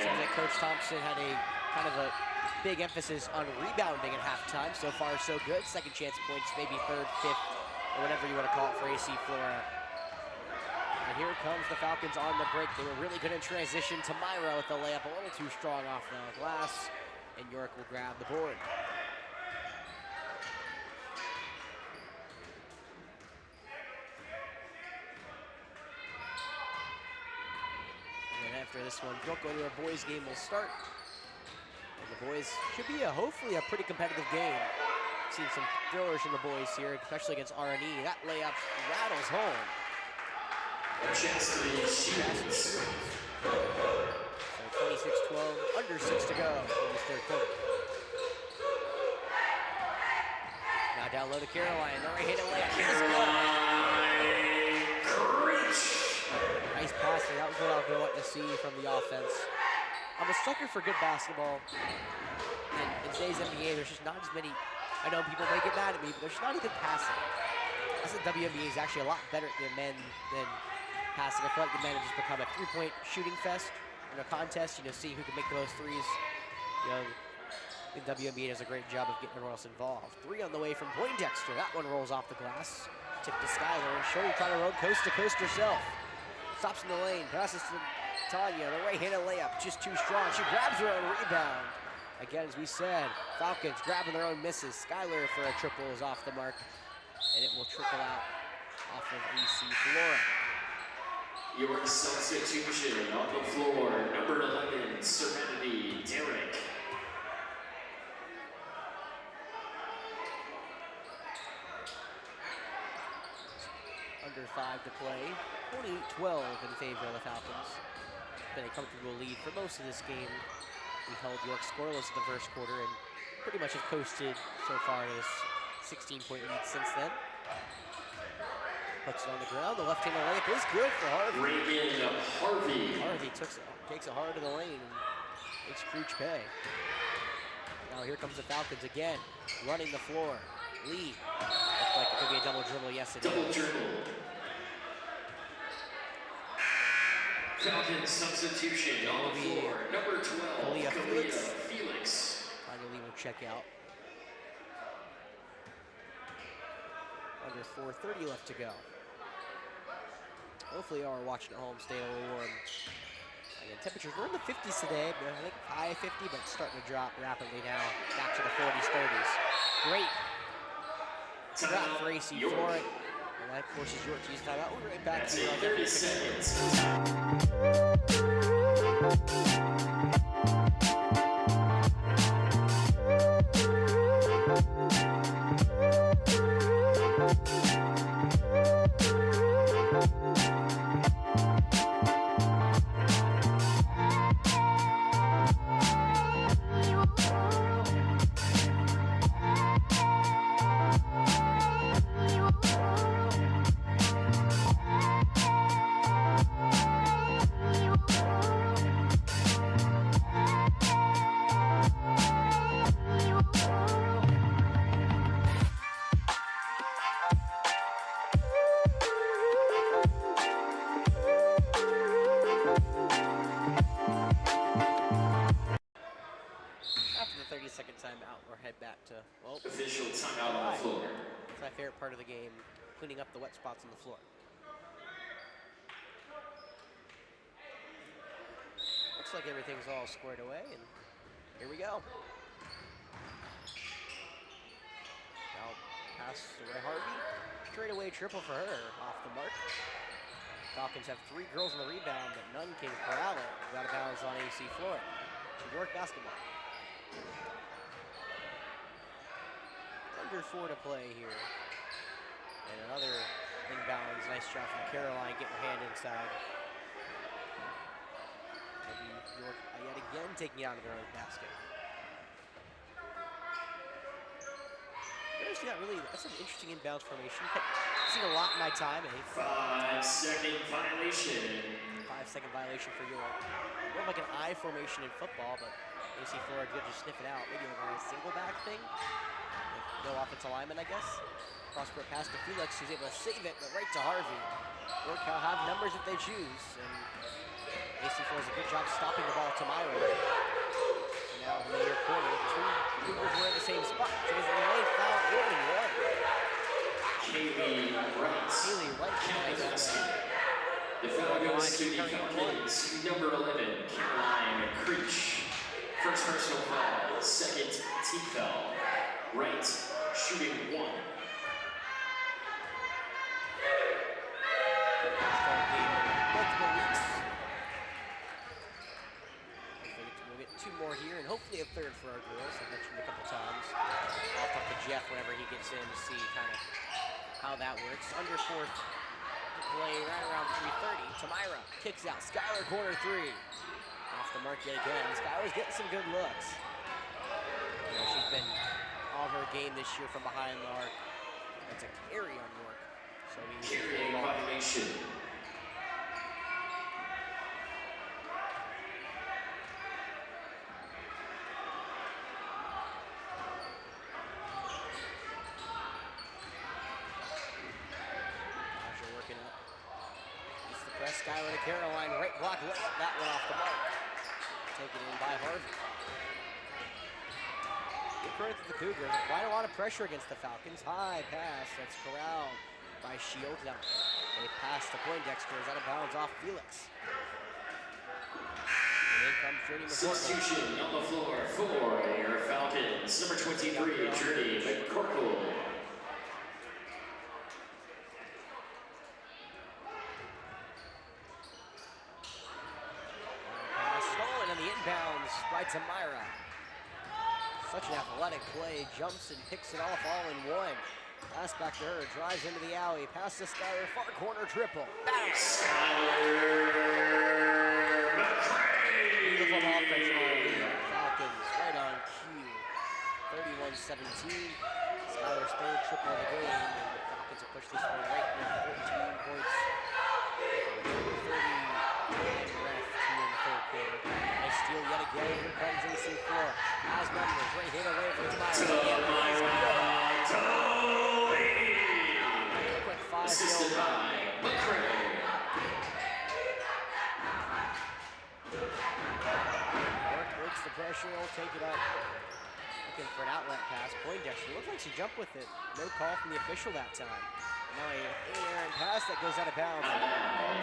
Speaker 1: Seems like Coach Thompson had a kind of a big emphasis on rebounding at halftime. So far, so good. Second chance points, maybe third, fifth, or whatever you want to call it for AC Flora. And here comes the Falcons on the break. They were really good in transition. Tamira with the layup, a little too strong off the glass, and York will grab the board. And then after this one, Brooklyn, our boys game will start. And the boys should be hopefully a pretty competitive game. Seen some thrillers from the boys here, especially against R&E. That layup rattles home.
Speaker 2: Chastity shoots.
Speaker 1: So 26-12, under 6 to go in this third quarter. Now down low to Caroline. The right-handed layup is good. Nice passing. That was what I was wanting to see from the offense. I'm a sucker for good basketball. And in today's NBA, there's just not as many. I know people may get mad at me, but there's not a good passing. I think WNBA is actually a lot better than men than passing. I feel like the men have just become a three-point shooting fest in a contest, seeing who can make the most threes. The WNBA does a great job of getting everyone else involved. 3 on the way from Poindexter. That one rolls off the glass. Tip to Skylar. Shorty trying to roll coast to coast herself. Stops in the lane. Passes to Tanya. The right-handed layup just too strong. She grabs her own rebound. Again, as we said, Falcons grabbing their own misses. Skylar for a triple is off the mark. And it will trickle out off of AC Flora.
Speaker 2: Your substitution on the floor, number 11, Serenity Derrick.
Speaker 1: Under 5 to play. 28-12 in favor of the Falcons. Been a comfortable lead for most of this game. We held York scoreless in the first quarter and pretty much have coasted so far to this 16-point lead since then. Puts it on the ground. The left-handed layup is good for Harvey.
Speaker 2: Reagan Harvey.
Speaker 1: Harvey takes it hard to the lane and makes Cooch pay. Now here comes the Falcons again, running the floor. Lee, looks like it could be a double dribble. Yes, it is.
Speaker 2: Double dribble. Falcons substitution on the floor. Number 12, Kalia Felix.
Speaker 1: Finally will check out. Under 4:30 left to go. Hopefully y'all are watching at home, stay a little warm. Again, temperatures were in the 50s today, but I think high 50, but starting to drop rapidly now, back to the 40s, 30s. Great shot for AC Flora. And that forces York to use timeout. We'll be right back here on
Speaker 2: 30 seconds. Official timeout on the floor.
Speaker 1: It's my favorite part of the game, cleaning up the wet spots on the floor. Looks like everything's all squared away, and here we go. Now pass to Ray Harvey. Straight away triple for her, off the mark. Falcons have 3 girls on the rebound, but none can corral it. Out of bounds on AC Flora. Should York basketball. Under 4 to play here. And another inbounds. Nice shot from Caroline, getting her hand inside. Maybe York yet again taking it out of their own basket. There's not really, that's an interesting inbounds formation. I've seen a lot in my time.
Speaker 2: 5-second violation.
Speaker 1: 5-second violation for York. More like an I formation in football, but AC Flora good to sniff it out. Maybe like a single back thing. No offensive lineman, I guess. Cross-court pass to Felix, who's able to save it, but right to Harvey. York will have numbers if they choose, and AC does a good job stopping the ball to Myra. And now in the near corner, 2 Cougars were in the same spot. So there's a late foul in one.
Speaker 2: Kaylee Wright. The foul goes to the Falcons. Number 11, Caroline Creech. First personal foul, second team foul. Wright shooting 1.
Speaker 1: Multiple weeks. We'll get 2 more here, and hopefully a 3rd for our girls. I mentioned a couple times. I'll talk to Jeff whenever he gets in to see kind of how that works. Under 4th play right around 3:30. Tamira kicks out. Skylar corner 3. Off the mark yet again. Skylar's getting some good looks. You know, she's been on her game this year from behind the arc. That's a carry on York. So we
Speaker 2: carrying violation.
Speaker 1: Working up. It's the press. Skylar to Caroline. Right block layup. That one off the mark. Taken in by Harvey. Credit to the Cougars. Quite a lot of pressure against the Falcons. High pass. That's corralled by Shields. Now they pass to Poindexter. Is out of bounds off Felix. And in comes Journey McCorkle.
Speaker 2: Substitution on the floor for your Falcons. Number 23, Journey McCorkle.
Speaker 1: Pass stolen in the inbounds by Tamira. Such an athletic play, jumps and picks it off all in one. Pass back to her, drives into the alley, pass to Skylar, far corner triple. Bang!
Speaker 2: Skylar McCray!
Speaker 1: Beautiful offense by Falcons, right on cue. 31-17. Skylar's 3rd triple of the game, and the Falcons have pushed this one right with 14 points. 39 left here in the 3rd quarter. Nice steal yet again. Here comes AC Flora. Has numbers. Great hit away from Tamira. Quick 5
Speaker 2: Assisted by McCray.
Speaker 1: York breaks the pressure. He'll take it up. Looking for an outlet pass. Poindexter looks like she jumped with it. No call from the official that time. Now a in-air pass that goes out of bounds.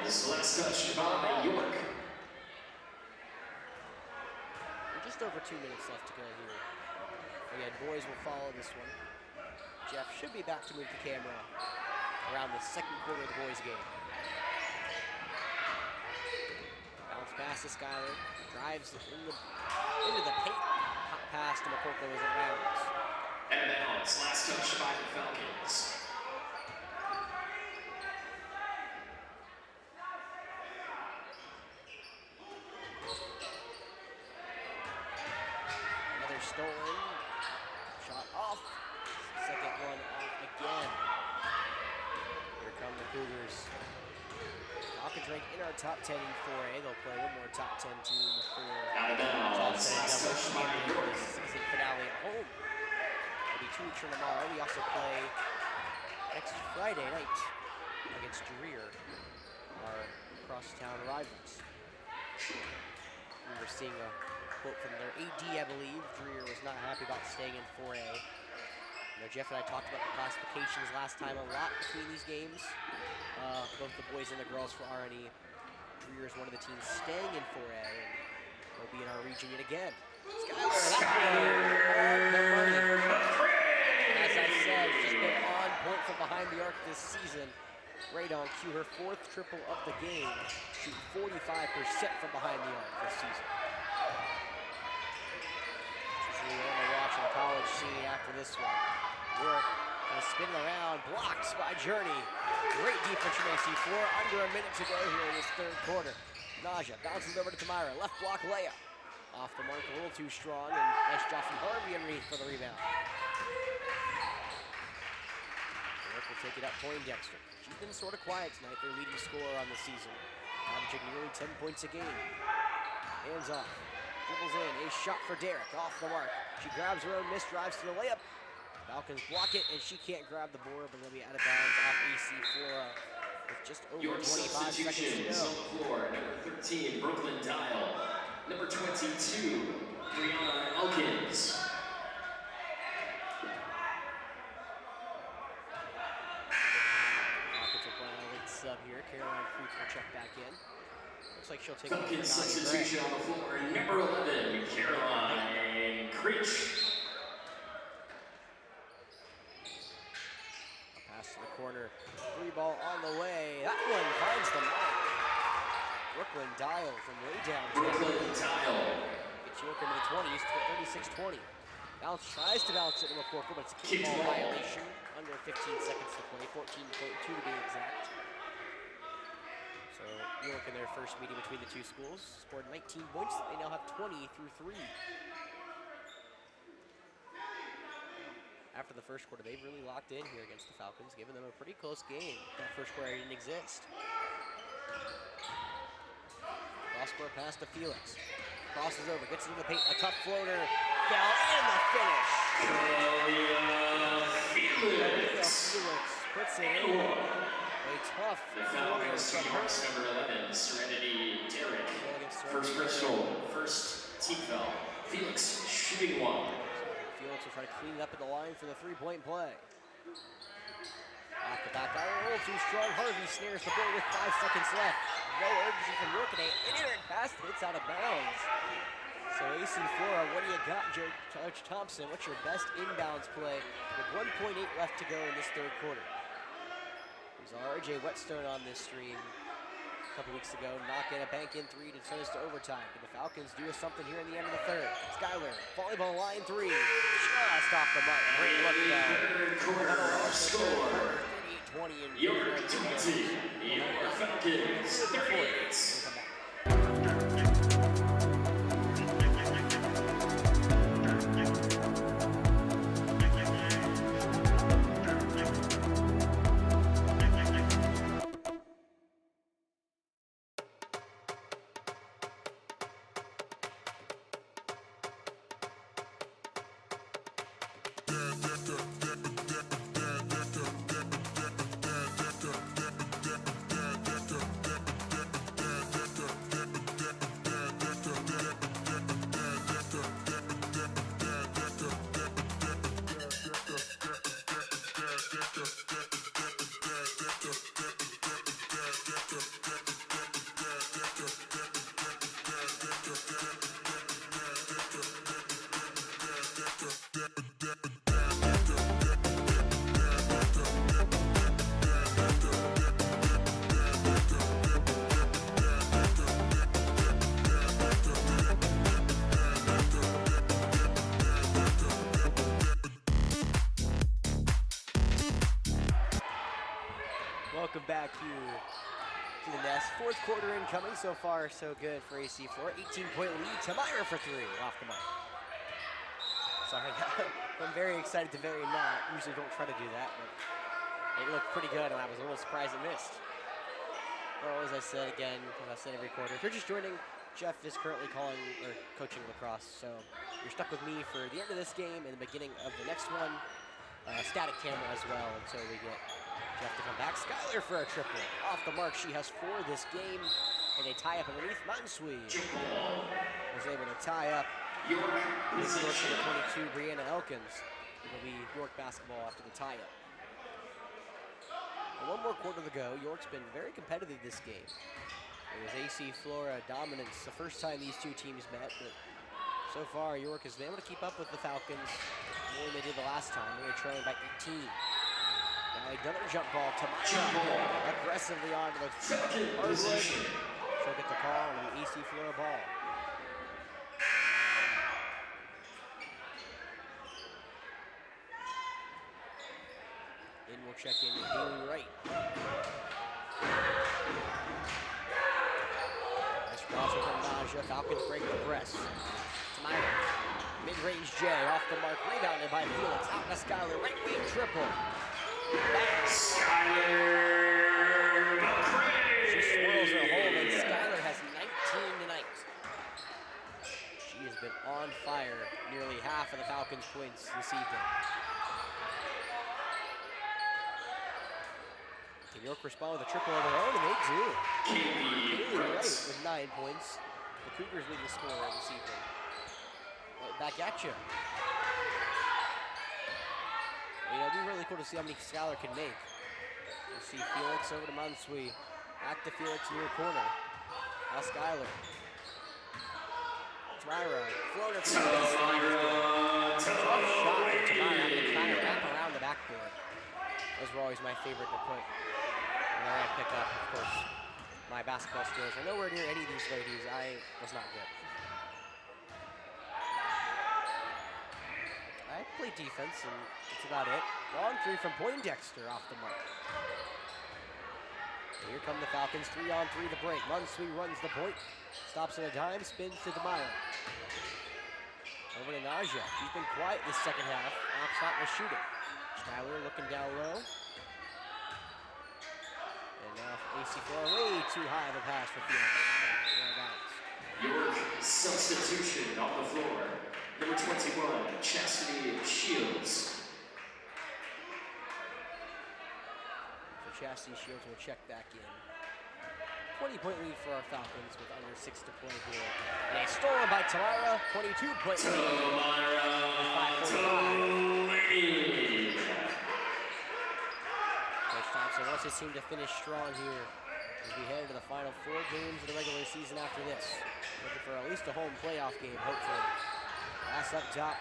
Speaker 2: This last touch by York.
Speaker 1: Just over 2 minutes left to go here. Again, boys will follow this one. Jeff should be back to move the camera around the second quarter of the boys' game. Bounce pass to Skyler. Drives into the paint. Hot pass to McCorkle as it rounds.
Speaker 2: And bounce. Last touch by the Falcons.
Speaker 1: Stolen. Shot off. Second one off again. Here come the Cougars. Falcons rank in our top 10 in 4A. They'll play one more top 10 team before season finale at home. It'll be 2 weeks from tomorrow. We also play next Friday night against Dreer, our crosstown rivals. We were seeing a quote from their AD, I believe. Dreer was not happy about staying in 4A. You know, Jeff and I talked about the classifications last time a lot between these games. Both the boys and the girls for RNE. Dreer is one of the teams staying in 4A, and will be in our region yet again. Skyler, as I said, she's been on point from behind the arc this season. Right on cue, her 4th triple of the game. Shoot 45% from behind the arc this season. We're only watching the college scene after this one. York gonna spin around, blocked by Journey. Great defense from AC Flora. Under a minute to go here in this 3rd quarter. Naja bounces over to Tamira. Left block layup. Off the mark, a little too strong, and nice job from Harvey and Reed for the rebound. York will take it up. Poindexter. She's been sort of quiet tonight. Their leading scorer on the season, averaging nearly 10 points a game. Hands off. Dribbles in, a shot for Derek, off the mark. She grabs her own miss, drives to the layup. Falcons block it, and she can't grab the board, but they'll be out of bounds off AC Flora with just over 25 seconds to go.
Speaker 2: On the floor, number 13, Brooklyn Dial. Number 22, Brianna Elkins.
Speaker 1: Falcons will play a late sub here. Caroline Creek will check back in. Looks like she'll take
Speaker 2: Falcons substitution on the floor, number 11, Caroline Creech.
Speaker 1: Pass to the corner, 3 ball on the way. That one finds the mark. Brooklyn Dial from way down.
Speaker 2: Brooklyn Dial.
Speaker 1: Gets York into the 20s, 36-20. Bounce tries to bounce it to McCorkle, but it's a kick ball violation. Under 15 seconds to play, 14.2 to be exact. So York in their first meeting between the two schools scored 19 points. They now have 20 through 3. After the first quarter, they've really locked in here against the Falcons, giving them a pretty close game. That first quarter didn't exist. Cross-court pass to Felix. Crosses over, gets into the paint, a tough floater, foul, and the finish.
Speaker 2: Felix
Speaker 1: puts it in. A tough
Speaker 2: the foul goes to York's number 11, Serenity Derrick. First personal, first team foul. Felix shooting 1.
Speaker 1: Felix will try to clean it up at the line for the 3-point play. Off the back iron, a little too strong. Harvey snares the ball with 5 seconds left. No urgency from York, and an inerrant pass hits out of bounds. So AC Flora, what do you got, Coach Thompson? What's your best inbounds play with 1.8 left to go in this 3rd quarter? There's RJ Whetstone on this stream a couple weeks ago, knocking a bank-in 3 to turn us to overtime. Can the Falcons do something here in the end of the 3rd? Skyler, volleyball line 3, just off the mark. Great look now.
Speaker 2: Score.
Speaker 1: 38-20 in
Speaker 2: York 20, York Falcons 38.
Speaker 1: welcome back here to the nest. Fourth quarter incoming. So far, so good for AC Flora. 18-point lead. Tamira for three off the mark. Sorry, I'm very excited to very not. Usually don't try to do that, but it looked pretty good, and I was a little surprised it missed. Well, as I said again, as I said every quarter, if you're just joining, Jeff is currently coaching lacrosse, so you're stuck with me for the end of this game and the beginning of the next one. Static camera as well until we get Jeff to come back. Skylar for a triple. Off the mark, she has 4 this game, and they tie up underneath. Mansui was able to tie up. This York for the 22, Brianna Elkins. It'll be York basketball after the tie-up. One more quarter to go. York's been very competitive this game. It was AC Flora dominance the first time these two teams met, but so far York has been able to keep up with the Falcons more than they did the last time. They were trailing by 18. Now another jump ball to Maya. Aggressively onto the hardwood. She'll get the call on the AC Flora ball. We'll check in with Haley Wright. Nice crossover from Naja. Falcons break the press. Tamira. Mid-range J off the mark. Rebounded by Felix. Out to Skylar. Right wing triple.
Speaker 2: Skylar.
Speaker 1: She swirls her home, and Skylar has 19 tonight. She has been on fire nearly half of the Falcons' points this evening. York respond with a triple of their own, and they do. Haley Wright with 9 points. The Cougars leading the scorer this evening. Right back at you. You know, it'd be really cool to see how many Skylar can make. You see Felix over to Mansui. Back to Felix near corner. Now Skylar. Tamira. Floater from the baseline. Tough shot from Tamira. Having to kind of wrap around the backboard. Those were always my favorite to put. And I pick up, of course, my basketball skills are nowhere near any of these ladies. I was not good. I play defense, and that's about it. Long three from Poindexter off the mark. Here come the Falcons, 3-on-3 to break. Mansui runs the point, stops at a dime, spins to Demire. Over to Naja. She's been quiet this second half. Off shot was shooting. Skylar looking down low. And now AC Flora way too high of a pass for Felix.
Speaker 2: York substitution on the floor. Number 21, Chastity Shields.
Speaker 1: So Chastity Shields will check back in. 20-point lead for our Falcons with under 6 to play here. And a stolen by Tamira, 22-point lead.
Speaker 2: Tamira.
Speaker 1: Coach Thompson wants his team to finish strong here as we head into the final 4 games of the regular season after this. Looking for at least a home playoff game, hopefully. Pass up top.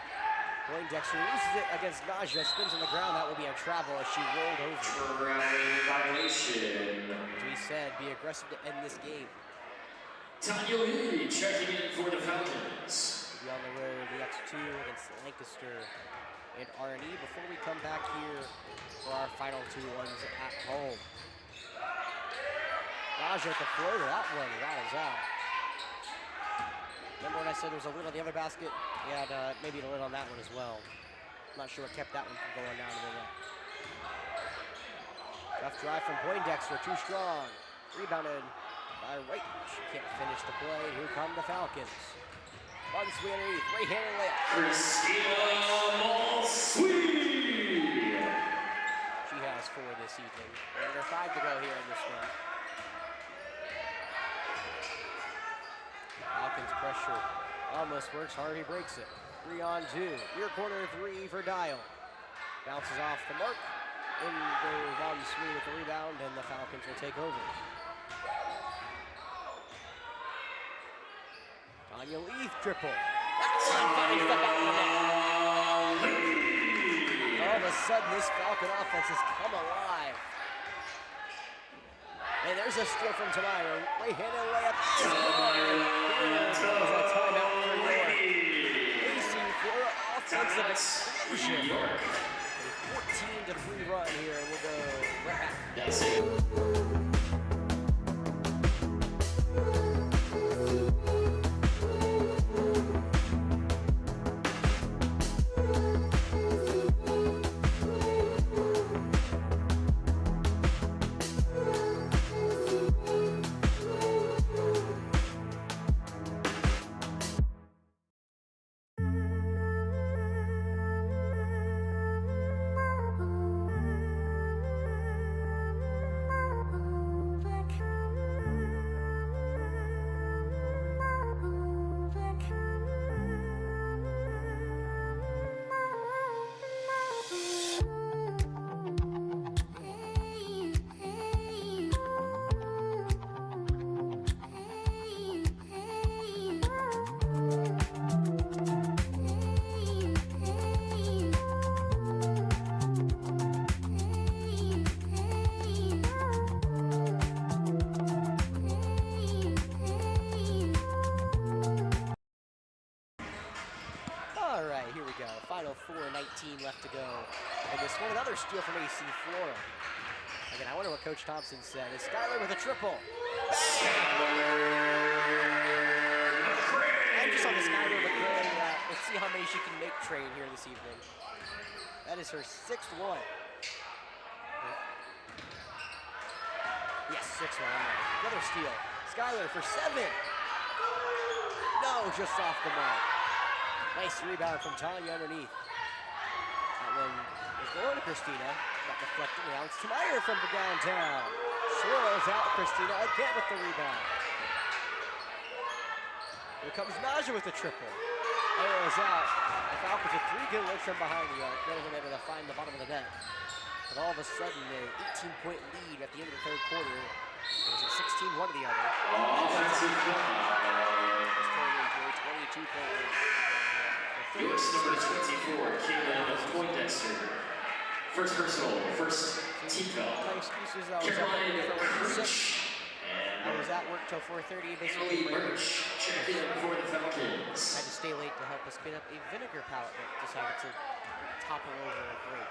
Speaker 1: Poindexter loses it against Naja, spins on the ground. That will be a travel as she rolled over.
Speaker 2: Violation.
Speaker 1: As we said, be aggressive to end this game.
Speaker 2: Tanya Lee checking in for the Falcons.
Speaker 1: We'll be on the road the next 2 against Lancaster and R&E before we come back here for our final 2 ones at home. Naja at the floater, that one rattles out. Remember when I said there was a lid on the other basket? He had maybe a lid on that one as well. I'm not sure what kept that one from going down to the net. Tough drive from Poindexter, too strong. Rebounded by Wright. She can't finish the play. Here come the Falcons. Mansui underneath, right-handed layup.
Speaker 2: Christina Mansui.
Speaker 1: She has 4 this evening. Under 5 to go here in this one. Falcons pressure almost works. Harvey breaks it. 3-on-2. Rear corner 3 for Dial. Bounces off the mark. In goes Mansui with the rebound, and the Falcons will take over. Tanya Leith triple. That one finds the back of the net. All of a sudden, this Falcon offense has come alive. And there's a steal from Tamira. Right-handed layup. There's a timeout for York. AC Flora offensive explosion. A 14-3 run here, and we'll go right back.
Speaker 2: That's it.
Speaker 1: All right, here we go. Final 4:19 left to go. And this one, another steal from AC Flora. Again, I wonder what Coach Thompson said. It's Skyler with a triple. And just on the Skyler McCray, let's see how many she can make train here this evening. That is her 6th one. Yes, 6th one. Another steal. Skyler for 7. No, just off the mark. Nice rebound from Tanya underneath. That one is going to Christina. Got deflected now. It's Meyer from the downtown. Swirls out Christina again with the rebound. Here comes Naja with the triple. Arrows out. The Falcons with 3 good looks from behind the arc. None of them able to find the bottom of the net. But all of a sudden, an 18-point lead at the end of the 3rd quarter. It was a 16-1 to the other.
Speaker 2: Offensive foul.
Speaker 1: It's turning into a 22-point lead.
Speaker 2: York's number 24, Caitlin Poindexter. First personal, first team foul.
Speaker 1: My excuses, I was
Speaker 2: Caroline
Speaker 1: up for 6.
Speaker 2: Birch.
Speaker 1: I was at work till 4:30.
Speaker 2: Emily Birch checking in for the Falcons.
Speaker 1: Had to stay late to help us clean up a vinegar pallet that decided to topple over a break.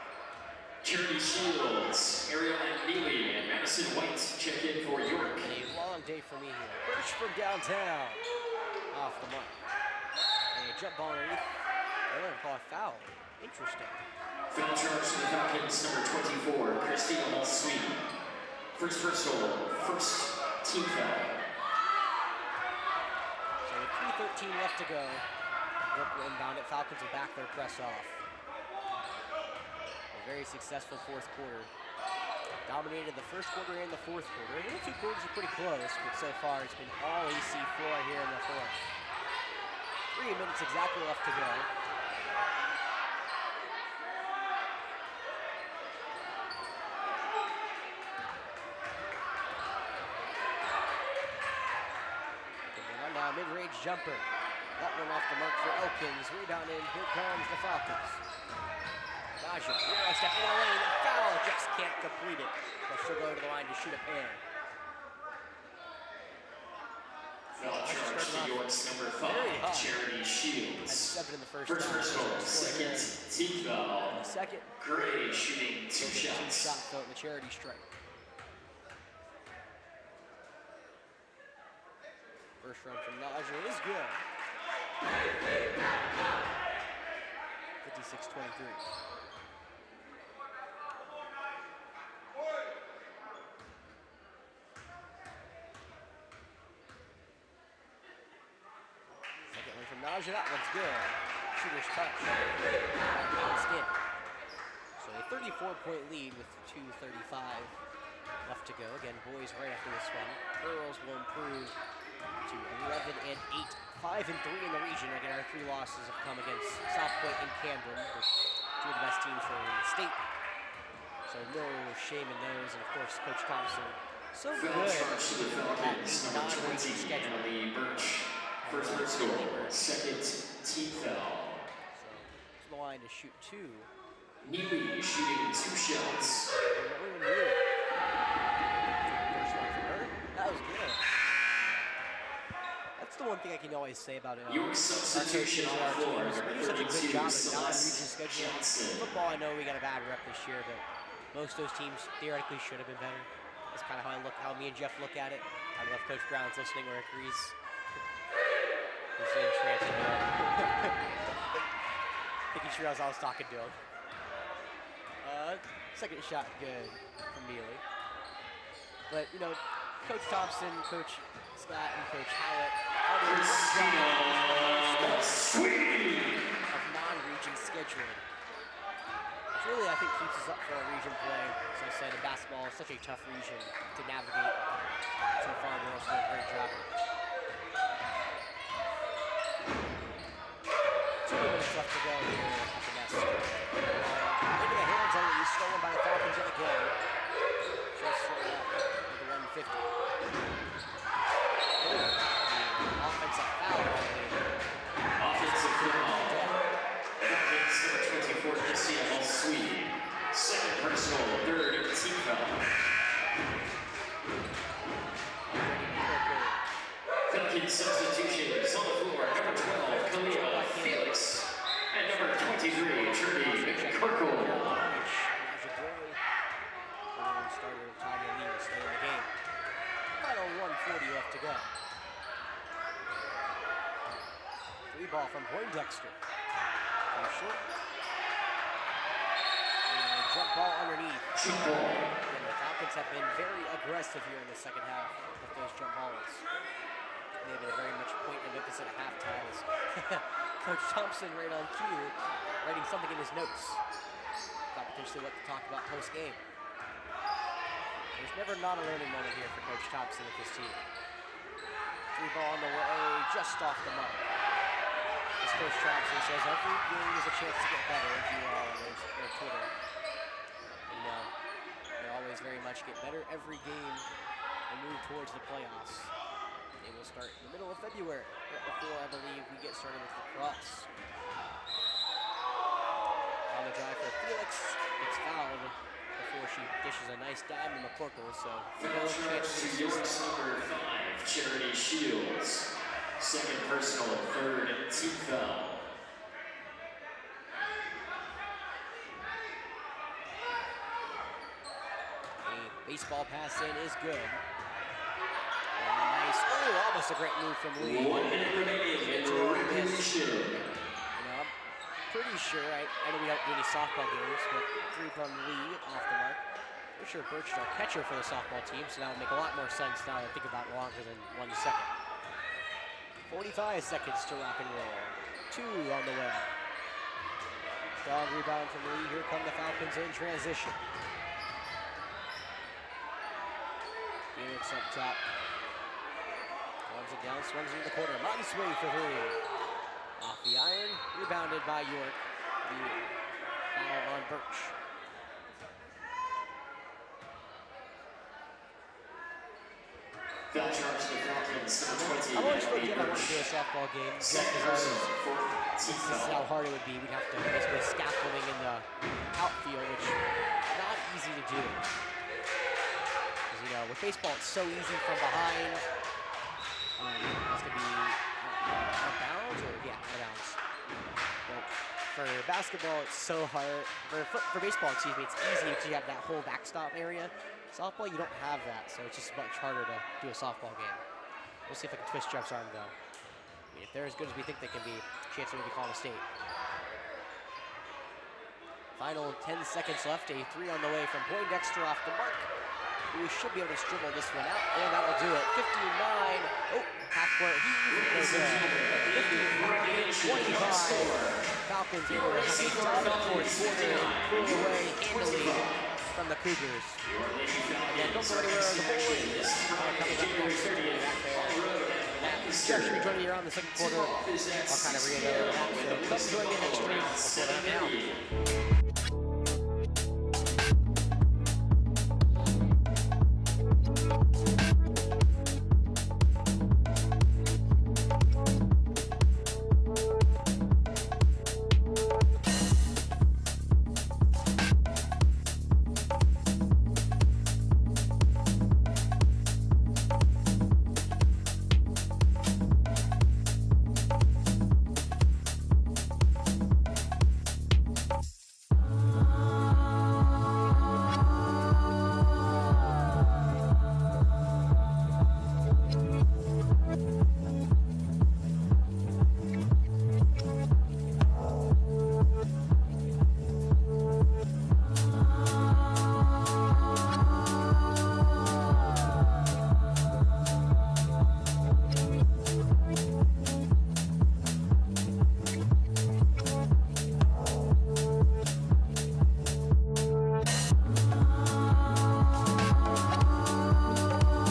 Speaker 2: Charity Shields, Ariel Neely, and Madison White check in for York.
Speaker 1: A long day for me here. Birch from downtown. Off the mark. And a jump ball underneath. They're going to call a foul. Interesting.
Speaker 2: Foul charge to the Falcons, number 24, Christina Malsweet. First personal, first team foul.
Speaker 1: So with 3:13 left to go, York will inbound it. Falcons will back their press off. A very successful 4th quarter. Dominated the 1st quarter and the 4th quarter. The other 2 quarters are pretty close, but so far it's been all AC Flora here in the 4th. 3 minutes exactly left to go. Mid-range jumper. That one off the mark for Elkins. Rebounding. Here comes the Falcons. Naja, step in the lane. Foul. Just can't complete it. But she'll go to the line to shoot a pair.
Speaker 2: Foul charge to York's number 5, Charity Shields.
Speaker 1: Had 7 in the first
Speaker 2: personal, second team foul.
Speaker 1: And the second.
Speaker 2: Gray shooting 2 shots.
Speaker 1: Shot vote in the charity strike. First run from Naja is good. 56-23. Second one from Naja, that one's good. Shooter's touch. Skin. So a 34-point lead with 2:35 left to go. Again, boys right after this one. Girls will improve to 11-8, 5-3 in the region. Again, our 3 losses have come against South Point and Camden, with 2 of the best teams from the state. So no shame in those, and of course, Coach Thompson, so good at non-region schedule.
Speaker 2: Emily Birch, first personal, second team foul.
Speaker 1: So the line to shoot 2.
Speaker 2: Neely shooting 2 shots.
Speaker 1: First one from her. That was good. That's the one thing I can always say about it.
Speaker 2: York substitution on the floor.
Speaker 1: We do such a good job at non-region
Speaker 2: Celeste
Speaker 1: scheduling.
Speaker 2: Johnson.
Speaker 1: Football, I know we got a bad rep this year, but Most of those teams theoretically should have been better. That's kind of how me and Jeff look at it. I don't know if Coach Brown's listening or agrees. He's in transit now. I think he realized I was talking to him. Second shot good from Neely. But, you know, Coach Thompson, Coach Scott, and Coach Howlett all did a great job of non-region scheduling. Which really, I think, keeps us up for our region play. As I said, in basketball is such a tough region to navigate. So far, we're also doing a great job. 2 minutes left to go here at the nest. Into the hands on it, stolen by the Falcons yet again. Just with the 150. Offensive foul.
Speaker 2: Offensive foul. Falcons number 24, SCML Swede. Second personal, third team foul. Falcons substitutions on the floor. Number 12, Khalil Felix. And number 23, Trudy McCorkle.
Speaker 1: Starter Tanya Lee will stay in the game. Final 1:40 left to go. 3 ball from Poindexter. Short. And jump ball underneath. And the Falcons have been very aggressive here in the second half with those jump balls. They've been very much point of emphasis at halftime as Coach Thompson right on cue, writing something in his notes about potentially what to talk about post-game. There's never not a learning moment here for Coach Thompson with this team. 3 ball on the way, just off the mark. As Coach Thompson says, every game is a chance to get better if you are on their Twitter. And they always very much get better every game and move towards the playoffs. They will start in the middle of February, right before I believe we get started with lacrosse. On the drive for Felix, gets fouled before she dishes a nice dime to McCorkle, so no chance to use
Speaker 2: number 5, Charity Shields. Second personal, third team foul.
Speaker 1: A baseball pass in is good. Nice, almost a great move from Lee.
Speaker 2: 1 minute remaining in the regulation.
Speaker 1: I'm pretty sure, I know we don't do any softball games, but 3 from Lee off the mark. I'm sure Birch is our catcher for the softball team, so that would make a lot more sense now to think about longer than 1 second. 45 seconds to rock and roll. 2 on the way. Strong rebound from Lee. Here come the Falcons in transition. Felix up top. Runs it down, swings into the corner. Monsway for 3. Off the iron, rebounded by York. The foul on Birch.
Speaker 2: Foul charge to the Falcons, number 20.
Speaker 1: I've always told Jeff I want to do a softball game. Jeff is always, this is how hard it would be. We'd have to basically scaffolding in the outfield, which is not easy to do. Because, you know, with baseball, it's so easy from behind. It's going to be out of bounds, or yeah, out of bounds. But for basketball, it's so hard. For baseball, excuse me, it's easy because you have that whole backstop area. Softball, you don't have that, so it's just much harder to do a softball game. We'll see if I can twist Jeff's arm, though. I mean, if they're as good as we think they can be, chance of maybe calling a state. Final 10 seconds left. A 3 on the way from Poindexter off the mark. We should be able to dribble this one out, and that will do it. 59. Oh, half court heave. 25. Falcons able to have a time at fourth quarter and pull away handily from the Cougars. Again, don't go anywhere on the boys. Coming up next, back there. Jeff should be joining you around the second quarter. I'll kind of reiterate that. So come join me next week. We'll sit down now.